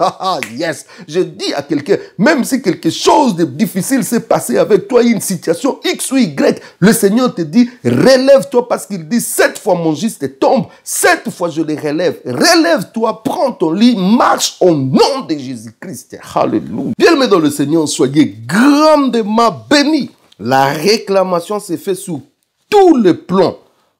Yes. Je dis à quelqu'un, même si quelque chose de difficile s'est passé avec toi, une situation X ou Y, le Seigneur te dit, relève-toi parce qu'il dit, 7 fois mon juste tombe, 7 fois je le relève. Relève-toi, prends ton lit, marche au nom de Jésus-Christ. Alléluia. Bien-aimés dans le Seigneur, soyez grandement bénis. La réclamation se fait sur tout le plan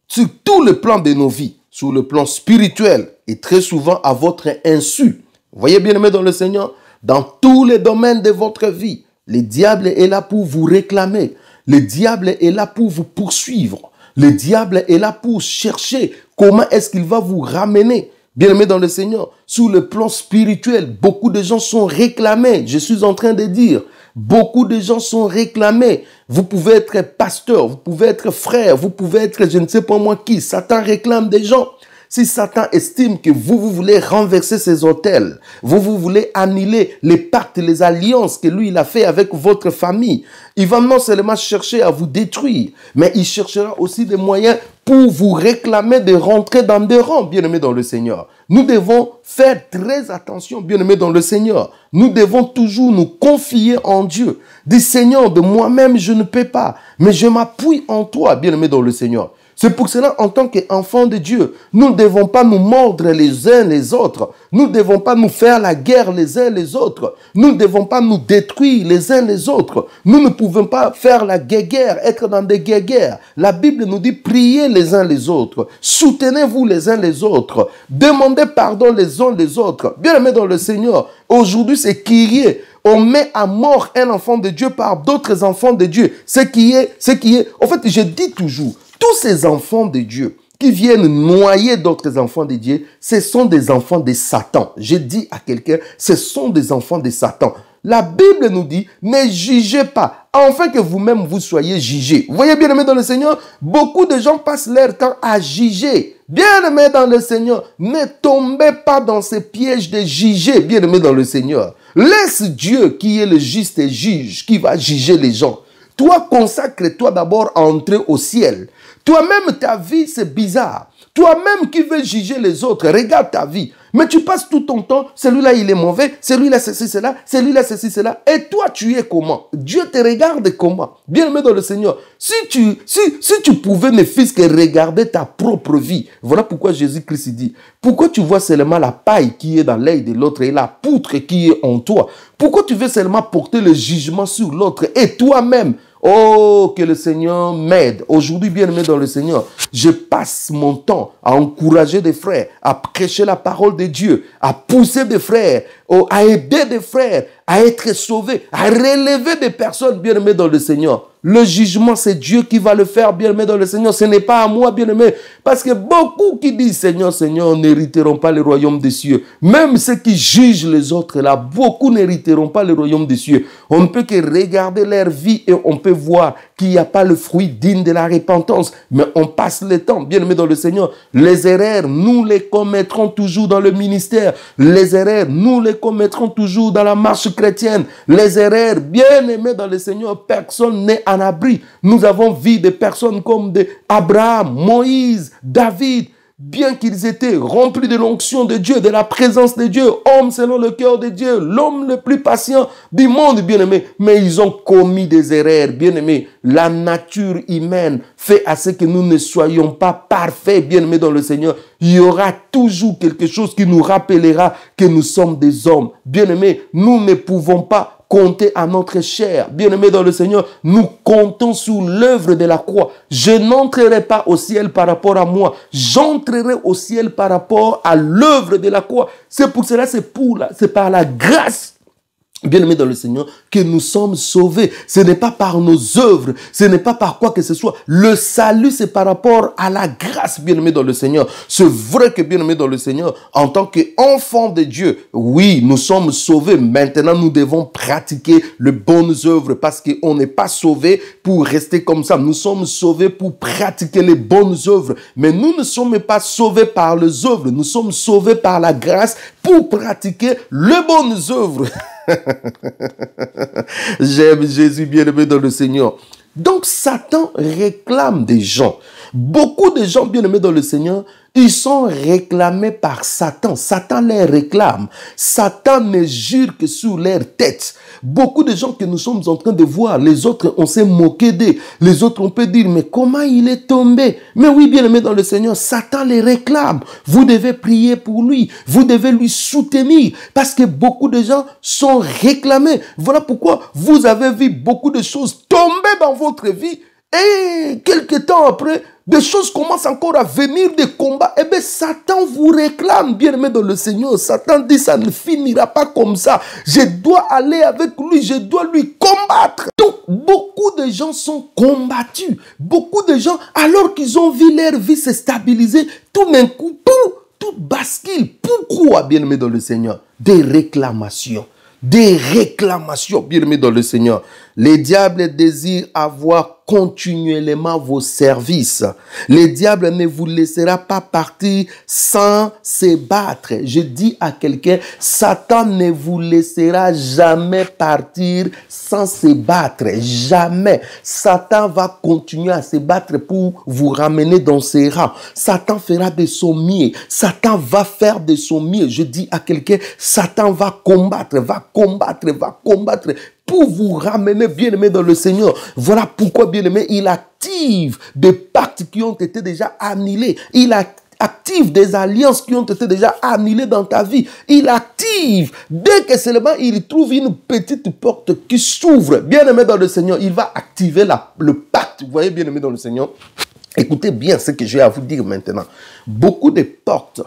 de nos vies, sur le plan spirituel et très souvent à votre insu. Vous voyez, bien-aimés dans le Seigneur, dans tous les domaines de votre vie, le diable est là pour vous réclamer. Le diable est là pour vous poursuivre. Le diable est là pour chercher comment est-ce qu'il va vous ramener. Bien-aimés dans le Seigneur, sur le plan spirituel, beaucoup de gens sont réclamés. Je suis en train de dire, beaucoup de gens sont réclamés. Vous pouvez être pasteur, vous pouvez être frère, vous pouvez être je ne sais pas moi qui. Satan réclame des gens. Si Satan estime que vous voulez renverser ses autels, vous voulez annuler les pactes, les alliances que lui il a fait avec votre famille, il va non seulement chercher à vous détruire, mais il cherchera aussi des moyens pour vous réclamer de rentrer dans des rangs, bien-aimés dans le Seigneur. Nous devons faire très attention, bien-aimés dans le Seigneur. Nous devons toujours nous confier en Dieu. Dis, Seigneur, de moi-même, je ne peux pas, mais je m'appuie en toi, bien-aimés dans le Seigneur. C'est pour cela, en tant qu'enfants de Dieu, nous ne devons pas nous mordre les uns les autres. Nous ne devons pas nous faire la guerre les uns les autres. Nous ne devons pas nous détruire les uns les autres. Nous ne pouvons pas faire la guerre, être dans des guerres. La Bible nous dit priez les uns les autres. Soutenez-vous les uns les autres. Demandez pardon les uns les autres. Bien-aimés dans le Seigneur, aujourd'hui c'est crier. On met à mort un enfant de Dieu par d'autres enfants de Dieu. Ce qui est. En fait, je dis toujours, tous ces enfants de Dieu qui viennent noyer d'autres enfants de Dieu, ce sont des enfants de Satan. Je dis à quelqu'un, ce sont des enfants de Satan. La Bible nous dit, ne jugez pas, afin que vous-même vous soyez jugés. Vous voyez, bien-aimés dans le Seigneur, beaucoup de gens passent leur temps à juger. Bien-aimés dans le Seigneur, ne tombez pas dans ces pièges de juger, bien-aimés dans le Seigneur. Laisse Dieu qui est le juste juge, qui va juger les gens. Toi, consacre-toi d'abord à entrer au ciel. Toi-même, ta vie, c'est bizarre. Toi-même qui veux juger les autres, regarde ta vie. Mais tu passes tout ton temps, celui-là, il est mauvais, celui-là, ceci, cela, celui-là, ceci, cela. Et toi, tu es comment? Dieu te regarde comment? Bien-aimé dans le Seigneur, si tu pouvais, ne fût-ce que regarder ta propre vie, voilà pourquoi Jésus-Christ dit, pourquoi tu vois seulement la paille qui est dans l'œil de l'autre et la poutre qui est en toi? Pourquoi tu veux seulement porter le jugement sur l'autre et toi-même? Oh, que le Seigneur m'aide. Aujourd'hui, bien-aimé dans le Seigneur, je passe mon temps à encourager des frères, à prêcher la parole de Dieu, à pousser des frères, à aider des frères, à être sauvés, à relever des personnes, bien-aimées dans le Seigneur. Le jugement, c'est Dieu qui va le faire, bien-aimé dans le Seigneur. Ce n'est pas à moi, bien-aimé. Parce que beaucoup qui disent Seigneur, Seigneur, n'hériteront pas le royaume des cieux. Même ceux qui jugent les autres là, beaucoup n'hériteront pas le royaume des cieux. On ne peut que regarder leur vie et on peut voir qu'il n'y a pas le fruit digne de la repentance. Mais on passe le temps, bien-aimé dans le Seigneur. Les erreurs, nous les commettrons toujours dans le ministère. Les erreurs, nous les commettrons toujours dans la marche chrétienne. Les erreurs, bien-aimés dans le Seigneur, personne n'est en abri. Nous avons vu des personnes comme Abraham, Moïse, David, bien qu'ils étaient remplis de l'onction de Dieu, de la présence de Dieu, hommes selon le cœur de Dieu, l'homme le plus patient du monde, bien-aimé, mais ils ont commis des erreurs, bien-aimé. La nature humaine fait à ce que nous ne soyons pas parfaits, bien-aimés dans le Seigneur. Il y aura toujours quelque chose qui nous rappellera que nous sommes des hommes. Bien-aimés, nous ne pouvons pas compter à notre chair. Bien-aimés dans le Seigneur, nous comptons sur l'œuvre de la croix. Je n'entrerai pas au ciel par rapport à moi. J'entrerai au ciel par rapport à l'œuvre de la croix. C'est pour cela, c'est par la grâce bien-aimés dans le Seigneur, que nous sommes sauvés. Ce n'est pas par nos œuvres, ce n'est pas par quoi que ce soit. Le salut, c'est par rapport à la grâce, bien-aimés dans le Seigneur. C'est vrai que, bien-aimés dans le Seigneur, en tant qu'enfants de Dieu, oui, nous sommes sauvés. Maintenant, nous devons pratiquer les bonnes œuvres parce qu'on n'est pas sauvés pour rester comme ça. Nous sommes sauvés pour pratiquer les bonnes œuvres. Mais nous ne sommes pas sauvés par les œuvres. Nous sommes sauvés par la grâce pour pratiquer les bonnes œuvres. J'aime Jésus, bien-aimé dans le Seigneur. Donc Satan réclame des gens. Beaucoup de gens bien-aimés dans le Seigneur, ils sont réclamés par Satan. Satan les réclame. Satan ne jure que sur leur tête. Beaucoup de gens que nous sommes en train de voir, les autres, on s'est moqué d'eux. Les autres, on peut dire, mais comment il est tombé? Mais oui, bien-aimés dans le Seigneur, Satan les réclame. Vous devez prier pour lui. Vous devez lui soutenir. Parce que beaucoup de gens sont réclamés. Voilà pourquoi vous avez vu beaucoup de choses tomber dans votre vie. Et quelques temps après, des choses commencent encore à venir, des combats. Eh bien, Satan vous réclame, bien-aimé dans le Seigneur. Satan dit, ça ne finira pas comme ça. Je dois aller avec lui, je dois lui combattre. Donc, beaucoup de gens sont combattus. Beaucoup de gens, alors qu'ils ont vu leur vie se stabiliser, tout d'un coup, tout bascule. Pourquoi, bien-aimé dans le Seigneur? Des réclamations. Des réclamations, bien-aimés dans le Seigneur. Les diables désirent avoir continuellement vos services. Le diable ne vous laissera pas partir sans se battre. Je dis à quelqu'un, Satan ne vous laissera jamais partir sans se battre. Jamais. Satan va continuer à se battre pour vous ramener dans ses rangs. Satan fera de son mieux. Satan va faire de son mieux. Je dis à quelqu'un, Satan va combattre pour vous ramener, bien-aimé, dans le Seigneur. Voilà pourquoi, bien-aimé, il active des pactes qui ont été déjà annulés. Il active des alliances qui ont été déjà annulées dans ta vie. Il active, dès que seulement il trouve une petite porte qui s'ouvre, bien-aimé dans le Seigneur, il va activer le pacte. Vous voyez, bien-aimé dans le Seigneur. Écoutez bien ce que j'ai à vous dire maintenant. Beaucoup de portes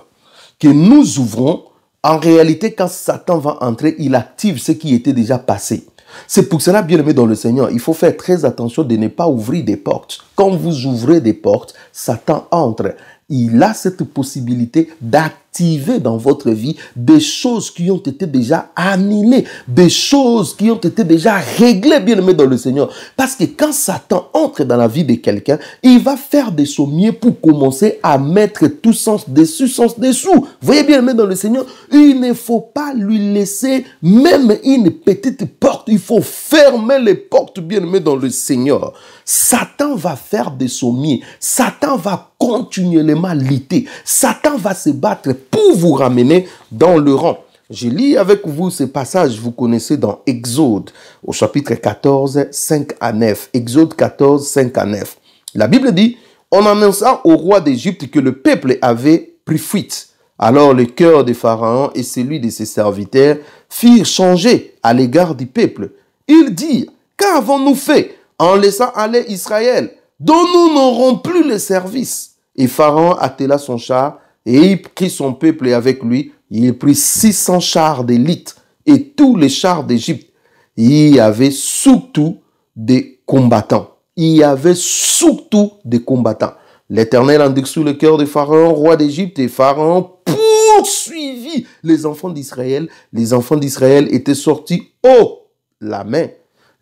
que nous ouvrons, en réalité, quand Satan va entrer, il active ce qui était déjà passé. C'est pour cela, bien-aimé dans le Seigneur, il faut faire très attention de ne pas ouvrir des portes. Quand vous ouvrez des portes, Satan entre. Il a cette possibilité d'activer dans votre vie des choses qui ont été déjà annulées, des choses qui ont été déjà réglées, bien-aimé dans le Seigneur. Parce que quand Satan entre dans la vie de quelqu'un, il va faire de son mieux pour commencer à mettre tout sens dessus, sens dessous. Vous voyez, bien-aimé dans le Seigneur, il ne faut pas lui laisser même une petite porte. Il faut fermer les portes, bien-aimé dans le Seigneur. Satan va faire de son mieux. Satan va continuellement lutter. Satan va se battre pour vous ramener dans le rang. Je lis avec vous ce passage, vous connaissez dans Exode, au chapitre 14, 5 à 9. Exode 14, 5 à 9. La Bible dit, en annonçant au roi d'Égypte que le peuple avait pris fuite. Alors le cœur de Pharaon et celui de ses serviteurs firent changer à l'égard du peuple. Ils dirent, qu'avons-nous fait en laissant aller Israël, dont nous n'aurons plus le service? Et Pharaon attela son char et il prit son peuple avec lui. Il prit 600 chars d'élite et tous les chars d'Égypte. Il y avait surtout des combattants. Il y avait surtout des combattants. L'Éternel indique sous le cœur de Pharaon, roi d'Égypte, et Pharaon poursuivit les enfants d'Israël. Les enfants d'Israël étaient sortis haut la main.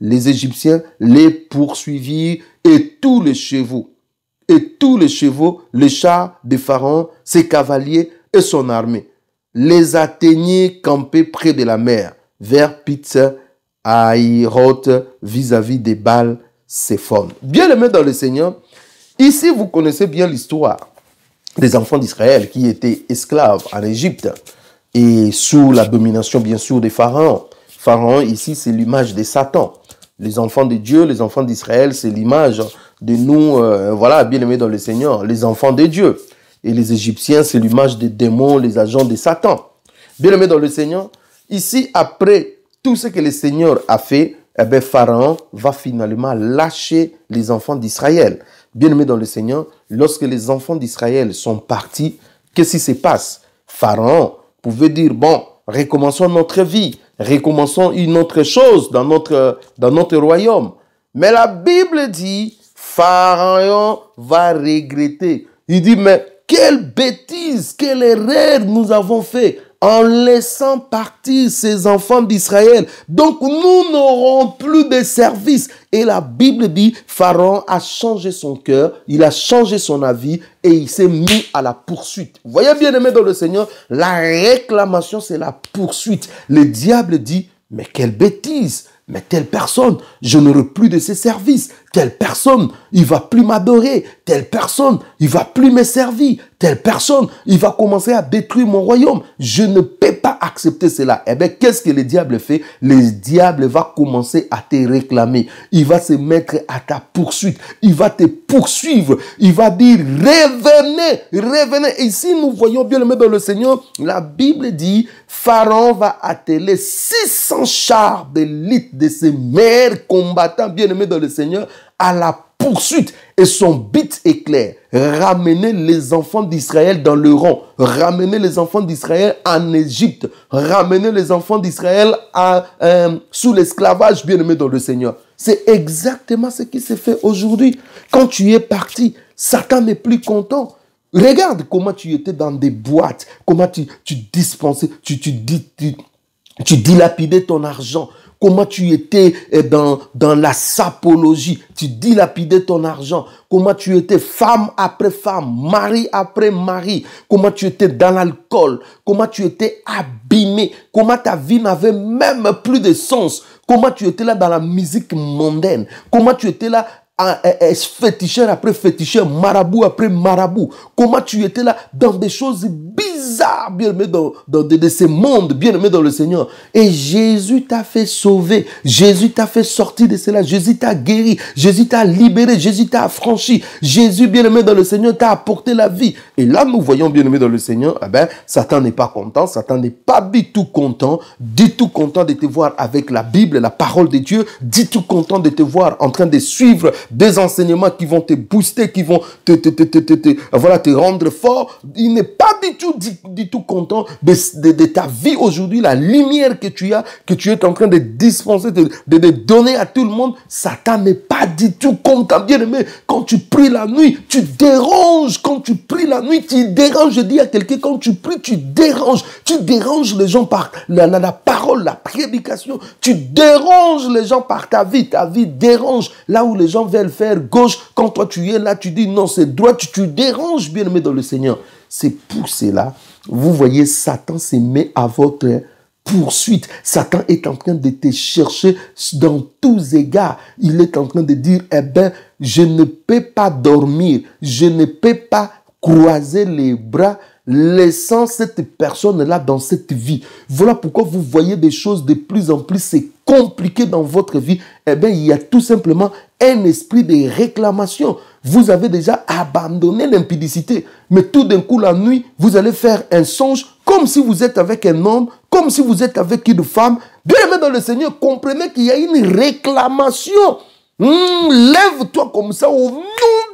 Les Égyptiens les poursuivirent et tous les chevaux, les chars de Pharaon, ses cavaliers et son armée, les atteignaient campés près de la mer, vers Pitsa, à Aïroth, vis-à-vis des Baal Séphon. Bien-aimés dans le Seigneur, ici vous connaissez bien l'histoire des enfants d'Israël qui étaient esclaves en Égypte et sous la domination bien sûr de Pharaon. Pharaon ici c'est l'image de Satan. Les enfants de Dieu, les enfants d'Israël, c'est l'image de nous, voilà, bien-aimés dans le Seigneur, les enfants de Dieu. Et les Égyptiens, c'est l'image des démons, les agents de Satan. Bien-aimés dans le Seigneur, ici, après tout ce que le Seigneur a fait, eh bien, Pharaon va finalement lâcher les enfants d'Israël. Bien-aimés dans le Seigneur, lorsque les enfants d'Israël sont partis, qu'est-ce qui se passe? Pharaon pouvait dire, bon, recommençons notre vie. recommençons une autre chose dans notre royaume. Mais la Bible dit, Pharaon va regretter. Il dit, mais quelle bêtise, quelle erreur nous avons fait en laissant partir ces enfants d'Israël. Donc nous n'aurons plus de service. Et la Bible dit, Pharaon a changé son cœur, il a changé son avis et il s'est mis à la poursuite. Vous voyez bien aimé dans le Seigneur, la réclamation c'est la poursuite. Le diable dit, mais quelle bêtise! Mais telle personne, je n'aurai plus de ses services. Telle personne, il va plus m'adorer. Telle personne, il va plus me servir. Telle personne, il va commencer à détruire mon royaume. Je ne peux pas accepter cela. Eh bien, qu'est-ce que le diable fait? Le diable va commencer à te réclamer. Il va se mettre à ta poursuite. Il va te poursuivre. Il va dire, revenez, revenez. Et ici, nous voyons bien le mettre dans le Seigneur. La Bible dit, Pharaon va atteler 600 chars d'élite de ses meilleurs combattants bien-aimés dans le Seigneur à la poursuite. Et son but est clair. Ramener les enfants d'Israël dans le rang. Ramener les enfants d'Israël en Égypte. Ramener les enfants d'Israël sous l'esclavage bien-aimés dans le Seigneur. C'est exactement ce qui s'est fait aujourd'hui. Quand tu es parti, Satan n'est plus content. Regarde comment tu étais dans des boîtes. Comment tu dispensais, tu dilapidais ton argent. Comment tu étais dans la sapologie, tu dilapidais ton argent. Comment tu étais femme après femme, mari après mari. Comment tu étais dans l'alcool. Comment tu étais abîmé. Comment ta vie n'avait même plus de sens. Comment tu étais là dans la musique mondaine. Comment tu étais là féticheur après féticheur, marabout après marabout. Comment tu étais là dans des choses bizarres, bien aimé dans ces mondes, bien aimé dans le Seigneur. Et Jésus t'a fait sauver. Jésus t'a fait sortir de cela. Jésus t'a guéri. Jésus t'a libéré. Jésus t'a affranchi. Jésus, bien aimé dans le Seigneur, t'a apporté la vie. Et là, nous voyons, bien aimé dans le Seigneur, eh ben, Satan n'est pas content. Satan n'est pas du tout content de te voir avec la Bible, la parole de Dieu. Du tout content de te voir en train de suivre des enseignements qui vont te booster, qui vont te rendre fort. Il n'est pas du tout content de ta vie aujourd'hui, la lumière que tu as, que tu es en train de dispenser, de donner à tout le monde. Satan n'est pas du tout content. Bien aimé, quand tu pries la nuit, tu déranges. Quand tu pries la nuit, tu déranges. Je dis à quelqu'un, quand tu pries, tu déranges. Tu déranges les gens par la parole, la prédication. Tu déranges les gens par ta vie. Ta vie dérange. Là où les gens veulent faire gauche, quand toi tu es là, tu dis non, c'est droite, tu déranges, bien aimé dans le Seigneur. C'est pour cela, vous voyez, Satan se met à votre poursuite. Satan est en train de te chercher dans tous égards. Il est en train de dire, eh ben, je ne peux pas dormir, je ne peux pas croiser les bras, laissant cette personne-là dans cette vie. Voilà pourquoi vous voyez des choses de plus en plus, c'est compliqué dans votre vie. Eh bien, il y a tout simplement un esprit de réclamation. Vous avez déjà abandonné l'impudicité. Mais tout d'un coup, la nuit, vous allez faire un songe comme si vous êtes avec un homme, comme si vous êtes avec une femme. Bien aimé dans le Seigneur, comprenez qu'il y a une réclamation. Lève-toi comme ça au nom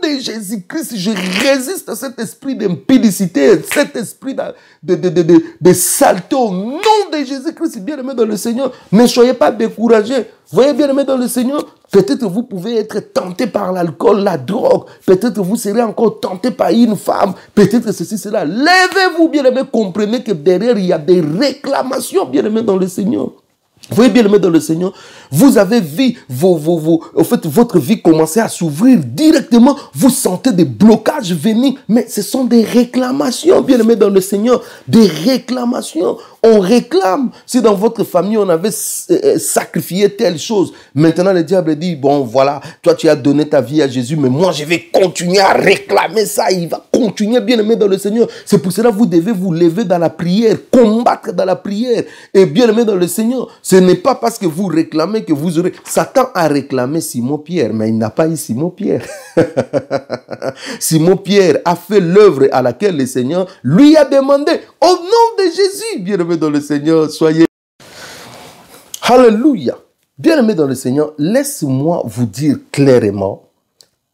de Jésus-Christ. Je résiste à cet esprit d'impudicité, cet esprit de saleté au nom de Jésus-Christ. Bien aimé dans le Seigneur, ne soyez pas découragés. Voyez, bien aimé dans le Seigneur, peut-être vous pouvez être tenté par l'alcool, la drogue. Peut-être vous serez encore tenté par une femme. Peut-être ceci, cela. Lèvez-vous, bien aimé. Comprenez que derrière, il y a des réclamations, bien aimé dans le Seigneur. Vous voyez bien aimé dans le Seigneur, vous avez vu votre vie commencer à s'ouvrir directement, vous sentez des blocages venir, mais ce sont des réclamations, bien aimé dans le Seigneur, des réclamations. On réclame. Si dans votre famille, on avait sacrifié telle chose, maintenant le diable dit, bon voilà, toi tu as donné ta vie à Jésus, mais moi je vais continuer à réclamer ça. Il va continuer, bien aimé dans le Seigneur. C'est pour cela que vous devez vous lever dans la prière, combattre dans la prière. Et bien aimé dans le Seigneur, ce n'est pas parce que vous réclamez que vous aurez... Satan a réclamé Simon-Pierre, mais il n'a pas eu Simon-Pierre. Simon-Pierre a fait l'œuvre à laquelle le Seigneur lui a demandé. Au nom de Jésus, bien-aimé dans le Seigneur, soyez... Alléluia. Bien-aimé dans le Seigneur, laisse-moi vous dire clairement,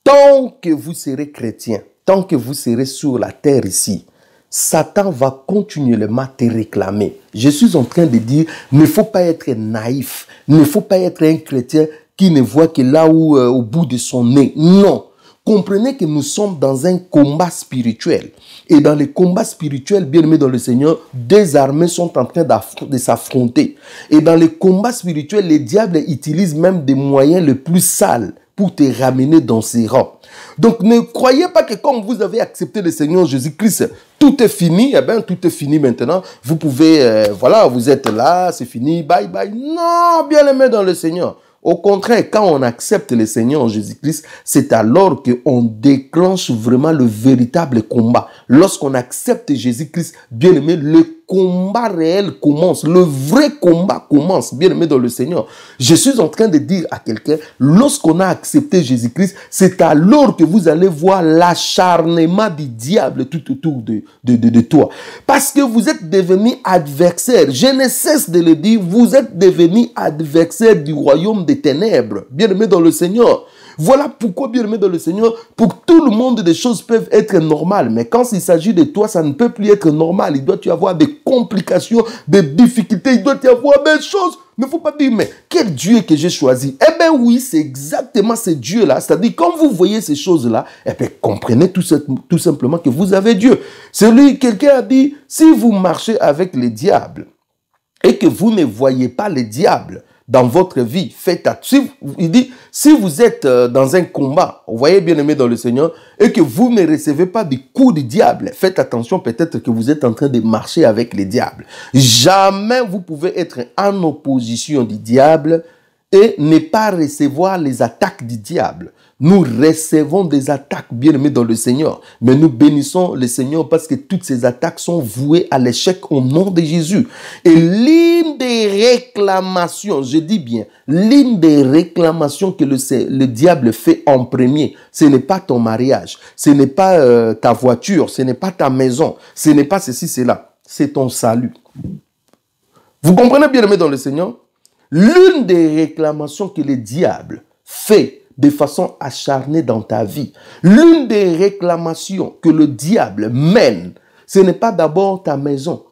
tant que vous serez chrétien, tant que vous serez sur la terre ici, Satan va continuellement te réclamer. Je suis en train de dire, ne faut pas être naïf, ne faut pas être un chrétien qui ne voit que là où, au bout de son nez. Non. Comprenez que nous sommes dans un combat spirituel. Et dans les combats spirituels, bien aimés dans le Seigneur, des armées sont en train de s'affronter. Et dans les combats spirituels, les diables utilisent même des moyens les plus sales pour te ramener dans ses rangs. Donc ne croyez pas que comme vous avez accepté le Seigneur Jésus-Christ, tout est fini. Eh bien, tout est fini maintenant. Vous pouvez, voilà, vous êtes là, c'est fini, bye bye. Non, bien aimés dans le Seigneur. Au contraire, quand on accepte le Seigneur Jésus-Christ, c'est alors qu'on déclenche vraiment le véritable combat. Lorsqu'on accepte Jésus-Christ, bien aimé, le combat réel commence. Le vrai combat commence, bien aimé dans le Seigneur. Je suis en train de dire à quelqu'un, lorsqu'on a accepté Jésus-Christ, c'est alors que vous allez voir l'acharnement du diable tout autour de toi. Parce que vous êtes devenu adversaire. Je ne cesse de le dire, vous êtes devenu adversaire du royaume des ténèbres, bien aimé dans le Seigneur. Voilà pourquoi, bien aimé dans le Seigneur, pour tout le monde, des choses peuvent être normales. Mais quand il s'agit de toi, ça ne peut plus être normal. Il doit y avoir des complications, des difficultés. Il doit y avoir des choses. Il ne faut pas dire, mais quel Dieu que j'ai choisi? Eh bien oui, c'est exactement ce Dieu-là. C'est-à-dire, quand vous voyez ces choses-là, eh bien, comprenez tout simplement que vous avez Dieu. Quelqu'un a dit, si vous marchez avec les diables et que vous ne voyez pas les diables dans votre vie, faites attention. Il dit, si vous êtes dans un combat, vous voyez bien aimé dans le Seigneur, et que vous ne recevez pas des coups du diable, faites attention, peut-être que vous êtes en train de marcher avec les diables. Jamais vous pouvez être en opposition du diable et ne pas recevoir les attaques du diable. Nous recevons des attaques, bien aimés dans le Seigneur, mais nous bénissons le Seigneur parce que toutes ces attaques sont vouées à l'échec au nom de Jésus. Et l'une des réclamations, je dis bien, l'une des réclamations que le diable fait en premier, ce n'est pas ton mariage, ce n'est pas ta voiture, ce n'est pas ta maison, ce n'est pas ceci, cela, c'est ton salut. Vous comprenez, bien aimés dans le Seigneur? L'une des réclamations que le diable fait de façon acharnée dans ta vie, l'une des réclamations que le diable mène, ce n'est pas d'abord ta maison,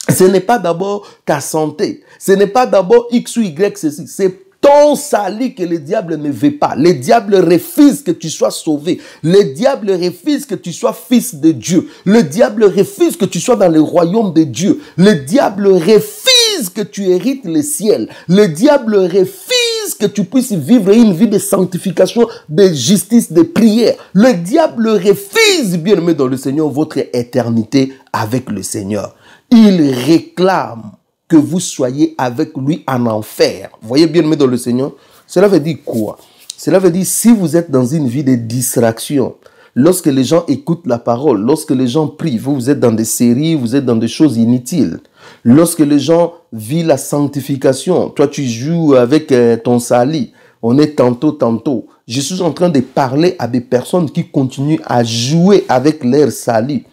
ce n'est pas d'abord ta santé, ce n'est pas d'abord X ou Y, ceci, c'est ton salut que le diable ne veut pas. Le diable refuse que tu sois sauvé. Le diable refuse que tu sois fils de Dieu. Le diable refuse que tu sois dans le royaume de Dieu. Le diable refuse que tu hérites le ciel. Le diable refuse que tu puisses vivre une vie de sanctification, de justice, de prière. Le diable refuse, bien aimé dans le Seigneur, votre éternité avec le Seigneur. Il réclame que vous soyez avec lui en enfer. Vous voyez, bien aimé dans le Seigneur, cela veut dire quoi? Cela veut dire, si vous êtes dans une vie de distraction, lorsque les gens écoutent la parole, lorsque les gens prient, vous êtes dans des séries, vous êtes dans des choses inutiles. Lorsque les gens vivent la sanctification, toi tu joues avec ton sali, on est tantôt. Je suis en train de parler à des personnes qui continuent à jouer avec leur sali.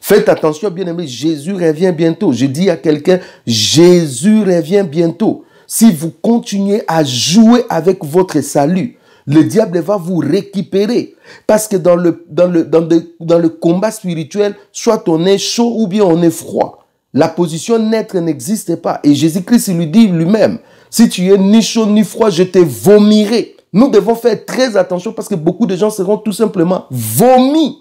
Faites attention, bien-aimés, Jésus revient bientôt. Je dis à quelqu'un, Jésus revient bientôt. Si vous continuez à jouer avec votre salut, le diable va vous récupérer. Parce que dans le combat spirituel, soit on est chaud ou bien on est froid. La position neutre n'existe pas. Et Jésus-Christ lui dit lui-même, si tu es ni chaud ni froid, je te vomirai. Nous devons faire très attention parce que beaucoup de gens seront tout simplement vomis.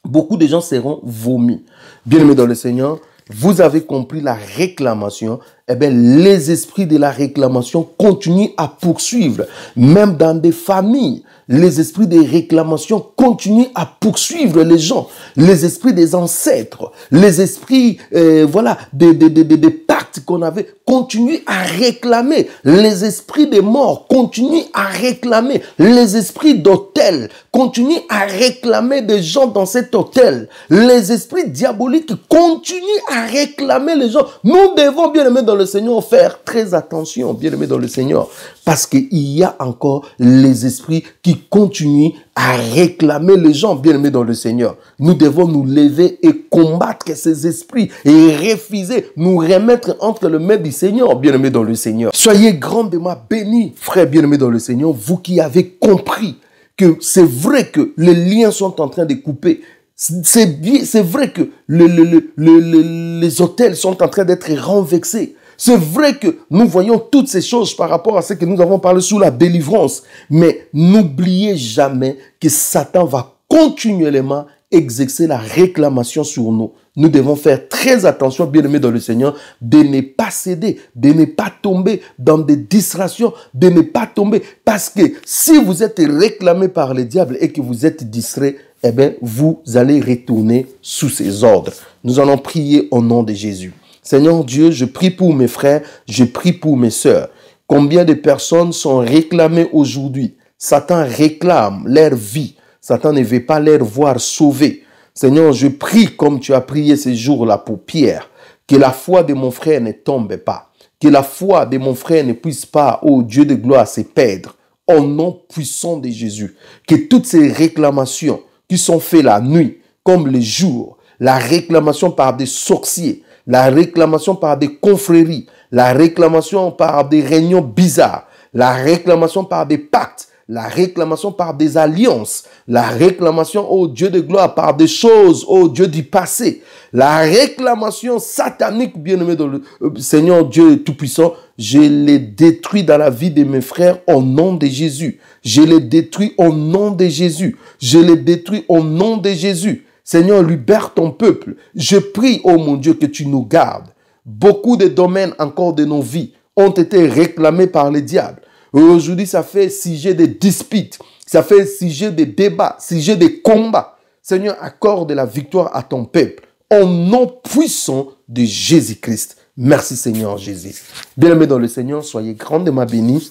Beaucoup de gens seront vomis. Bien-aimés dans le Seigneur, vous avez compris la réclamation. Eh bien, les esprits de la réclamation continuent à poursuivre. Même dans des familles, les esprits de réclamation continuent à poursuivre les gens. Les esprits des ancêtres, les esprits, des pactes qu'on avait, continuent à réclamer. Les esprits des morts continuent à réclamer. Les esprits d'autel continuent à réclamer des gens dans cet hôtel. Les esprits diaboliques continuent à réclamer les gens. Nous devons, bien aimer dans le Seigneur, faire très attention, bien aimé dans le Seigneur, parce qu'il y a encore les esprits qui continuent à réclamer les gens, bien aimés dans le Seigneur. Nous devons nous lever et combattre ces esprits et refuser, nous remettre entre les mains du Seigneur, bien aimés dans le Seigneur. Soyez grandement bénis, frères bien aimés dans le Seigneur, vous qui avez compris que c'est vrai que les liens sont en train de couper. C'est vrai que les hôtels sont en train d'être renversés. C'est vrai que nous voyons toutes ces choses par rapport à ce que nous avons parlé sous la délivrance. Mais n'oubliez jamais que Satan va continuellement exercer la réclamation sur nous. Nous devons faire très attention, bien-aimés dans le Seigneur, de ne pas céder, de ne pas tomber dans des distractions, de ne pas tomber. Parce que si vous êtes réclamé par le diable et que vous êtes distrait, eh bien, vous allez retourner sous ses ordres. Nous allons prier au nom de Jésus. Seigneur Dieu, je prie pour mes frères, je prie pour mes sœurs. Combien de personnes sont réclamées aujourd'hui? Satan réclame leur vie. Satan ne veut pas les voir sauvés. Seigneur, je prie comme tu as prié ces jours-là pour Pierre, que la foi de mon frère ne tombe pas, que la foi de mon frère ne puisse pas, ô Dieu de gloire, se perdre. Au nom puissant de Jésus, que toutes ces réclamations qui sont faites la nuit, comme le jour, la réclamation par des sorciers, la réclamation par des confréries, la réclamation par des réunions bizarres, la réclamation par des pactes, la réclamation par des alliances, la réclamation, ô Dieu de gloire, par des choses, ô Dieu du passé, la réclamation satanique, bien-aimé dans le Seigneur Dieu Tout-Puissant, je les détruis dans la vie de mes frères au nom de Jésus. Je les détruis au nom de Jésus. Je les détruis au nom de Jésus. Seigneur, libère ton peuple. Je prie, ô mon Dieu, que tu nous gardes. Beaucoup de domaines encore de nos vies ont été réclamés par le diable. Aujourd'hui, ça fait sujet de disputes, ça fait sujet de débats, sujet de combats. Seigneur, accorde la victoire à ton peuple. Au nom puissant de Jésus-Christ. Merci Seigneur Jésus. Bien-aimés dans le Seigneur, soyez grandement bénis.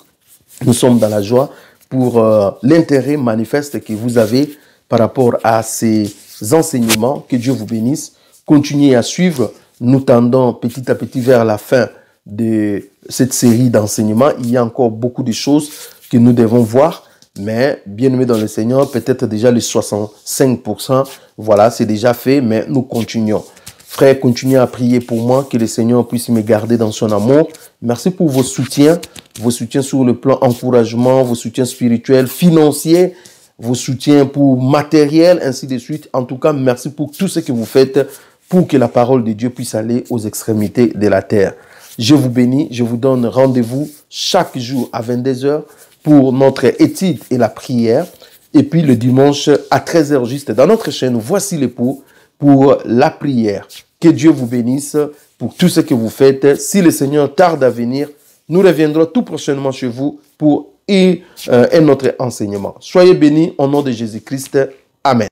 Nous sommes dans la joie pour l'intérêt manifeste que vous avez par rapport à ces enseignements. Que Dieu vous bénisse. Continuez à suivre. Nous tendons petit à petit vers la fin de cette série d'enseignements. Il y a encore beaucoup de choses que nous devons voir, mais bien-aimés dans le Seigneur, peut-être déjà les 65%, voilà, c'est déjà fait, mais nous continuons. Frère, continuez à prier pour moi, que le Seigneur puisse me garder dans son amour. Merci pour vos soutiens sur le plan encouragement, vos soutiens spirituels, financiers, vos soutiens pour matériel, ainsi de suite. En tout cas, merci pour tout ce que vous faites pour que la parole de Dieu puisse aller aux extrémités de la terre. Je vous bénis, je vous donne rendez-vous chaque jour à 22h pour notre étude et la prière. Et puis le dimanche à 13h juste dans notre chaîne, voici l'époux pour la prière. Que Dieu vous bénisse pour tout ce que vous faites. Si le Seigneur tarde à venir, nous reviendrons tout prochainement chez vous pour un autre enseignement. Soyez bénis au nom de Jésus-Christ. Amen.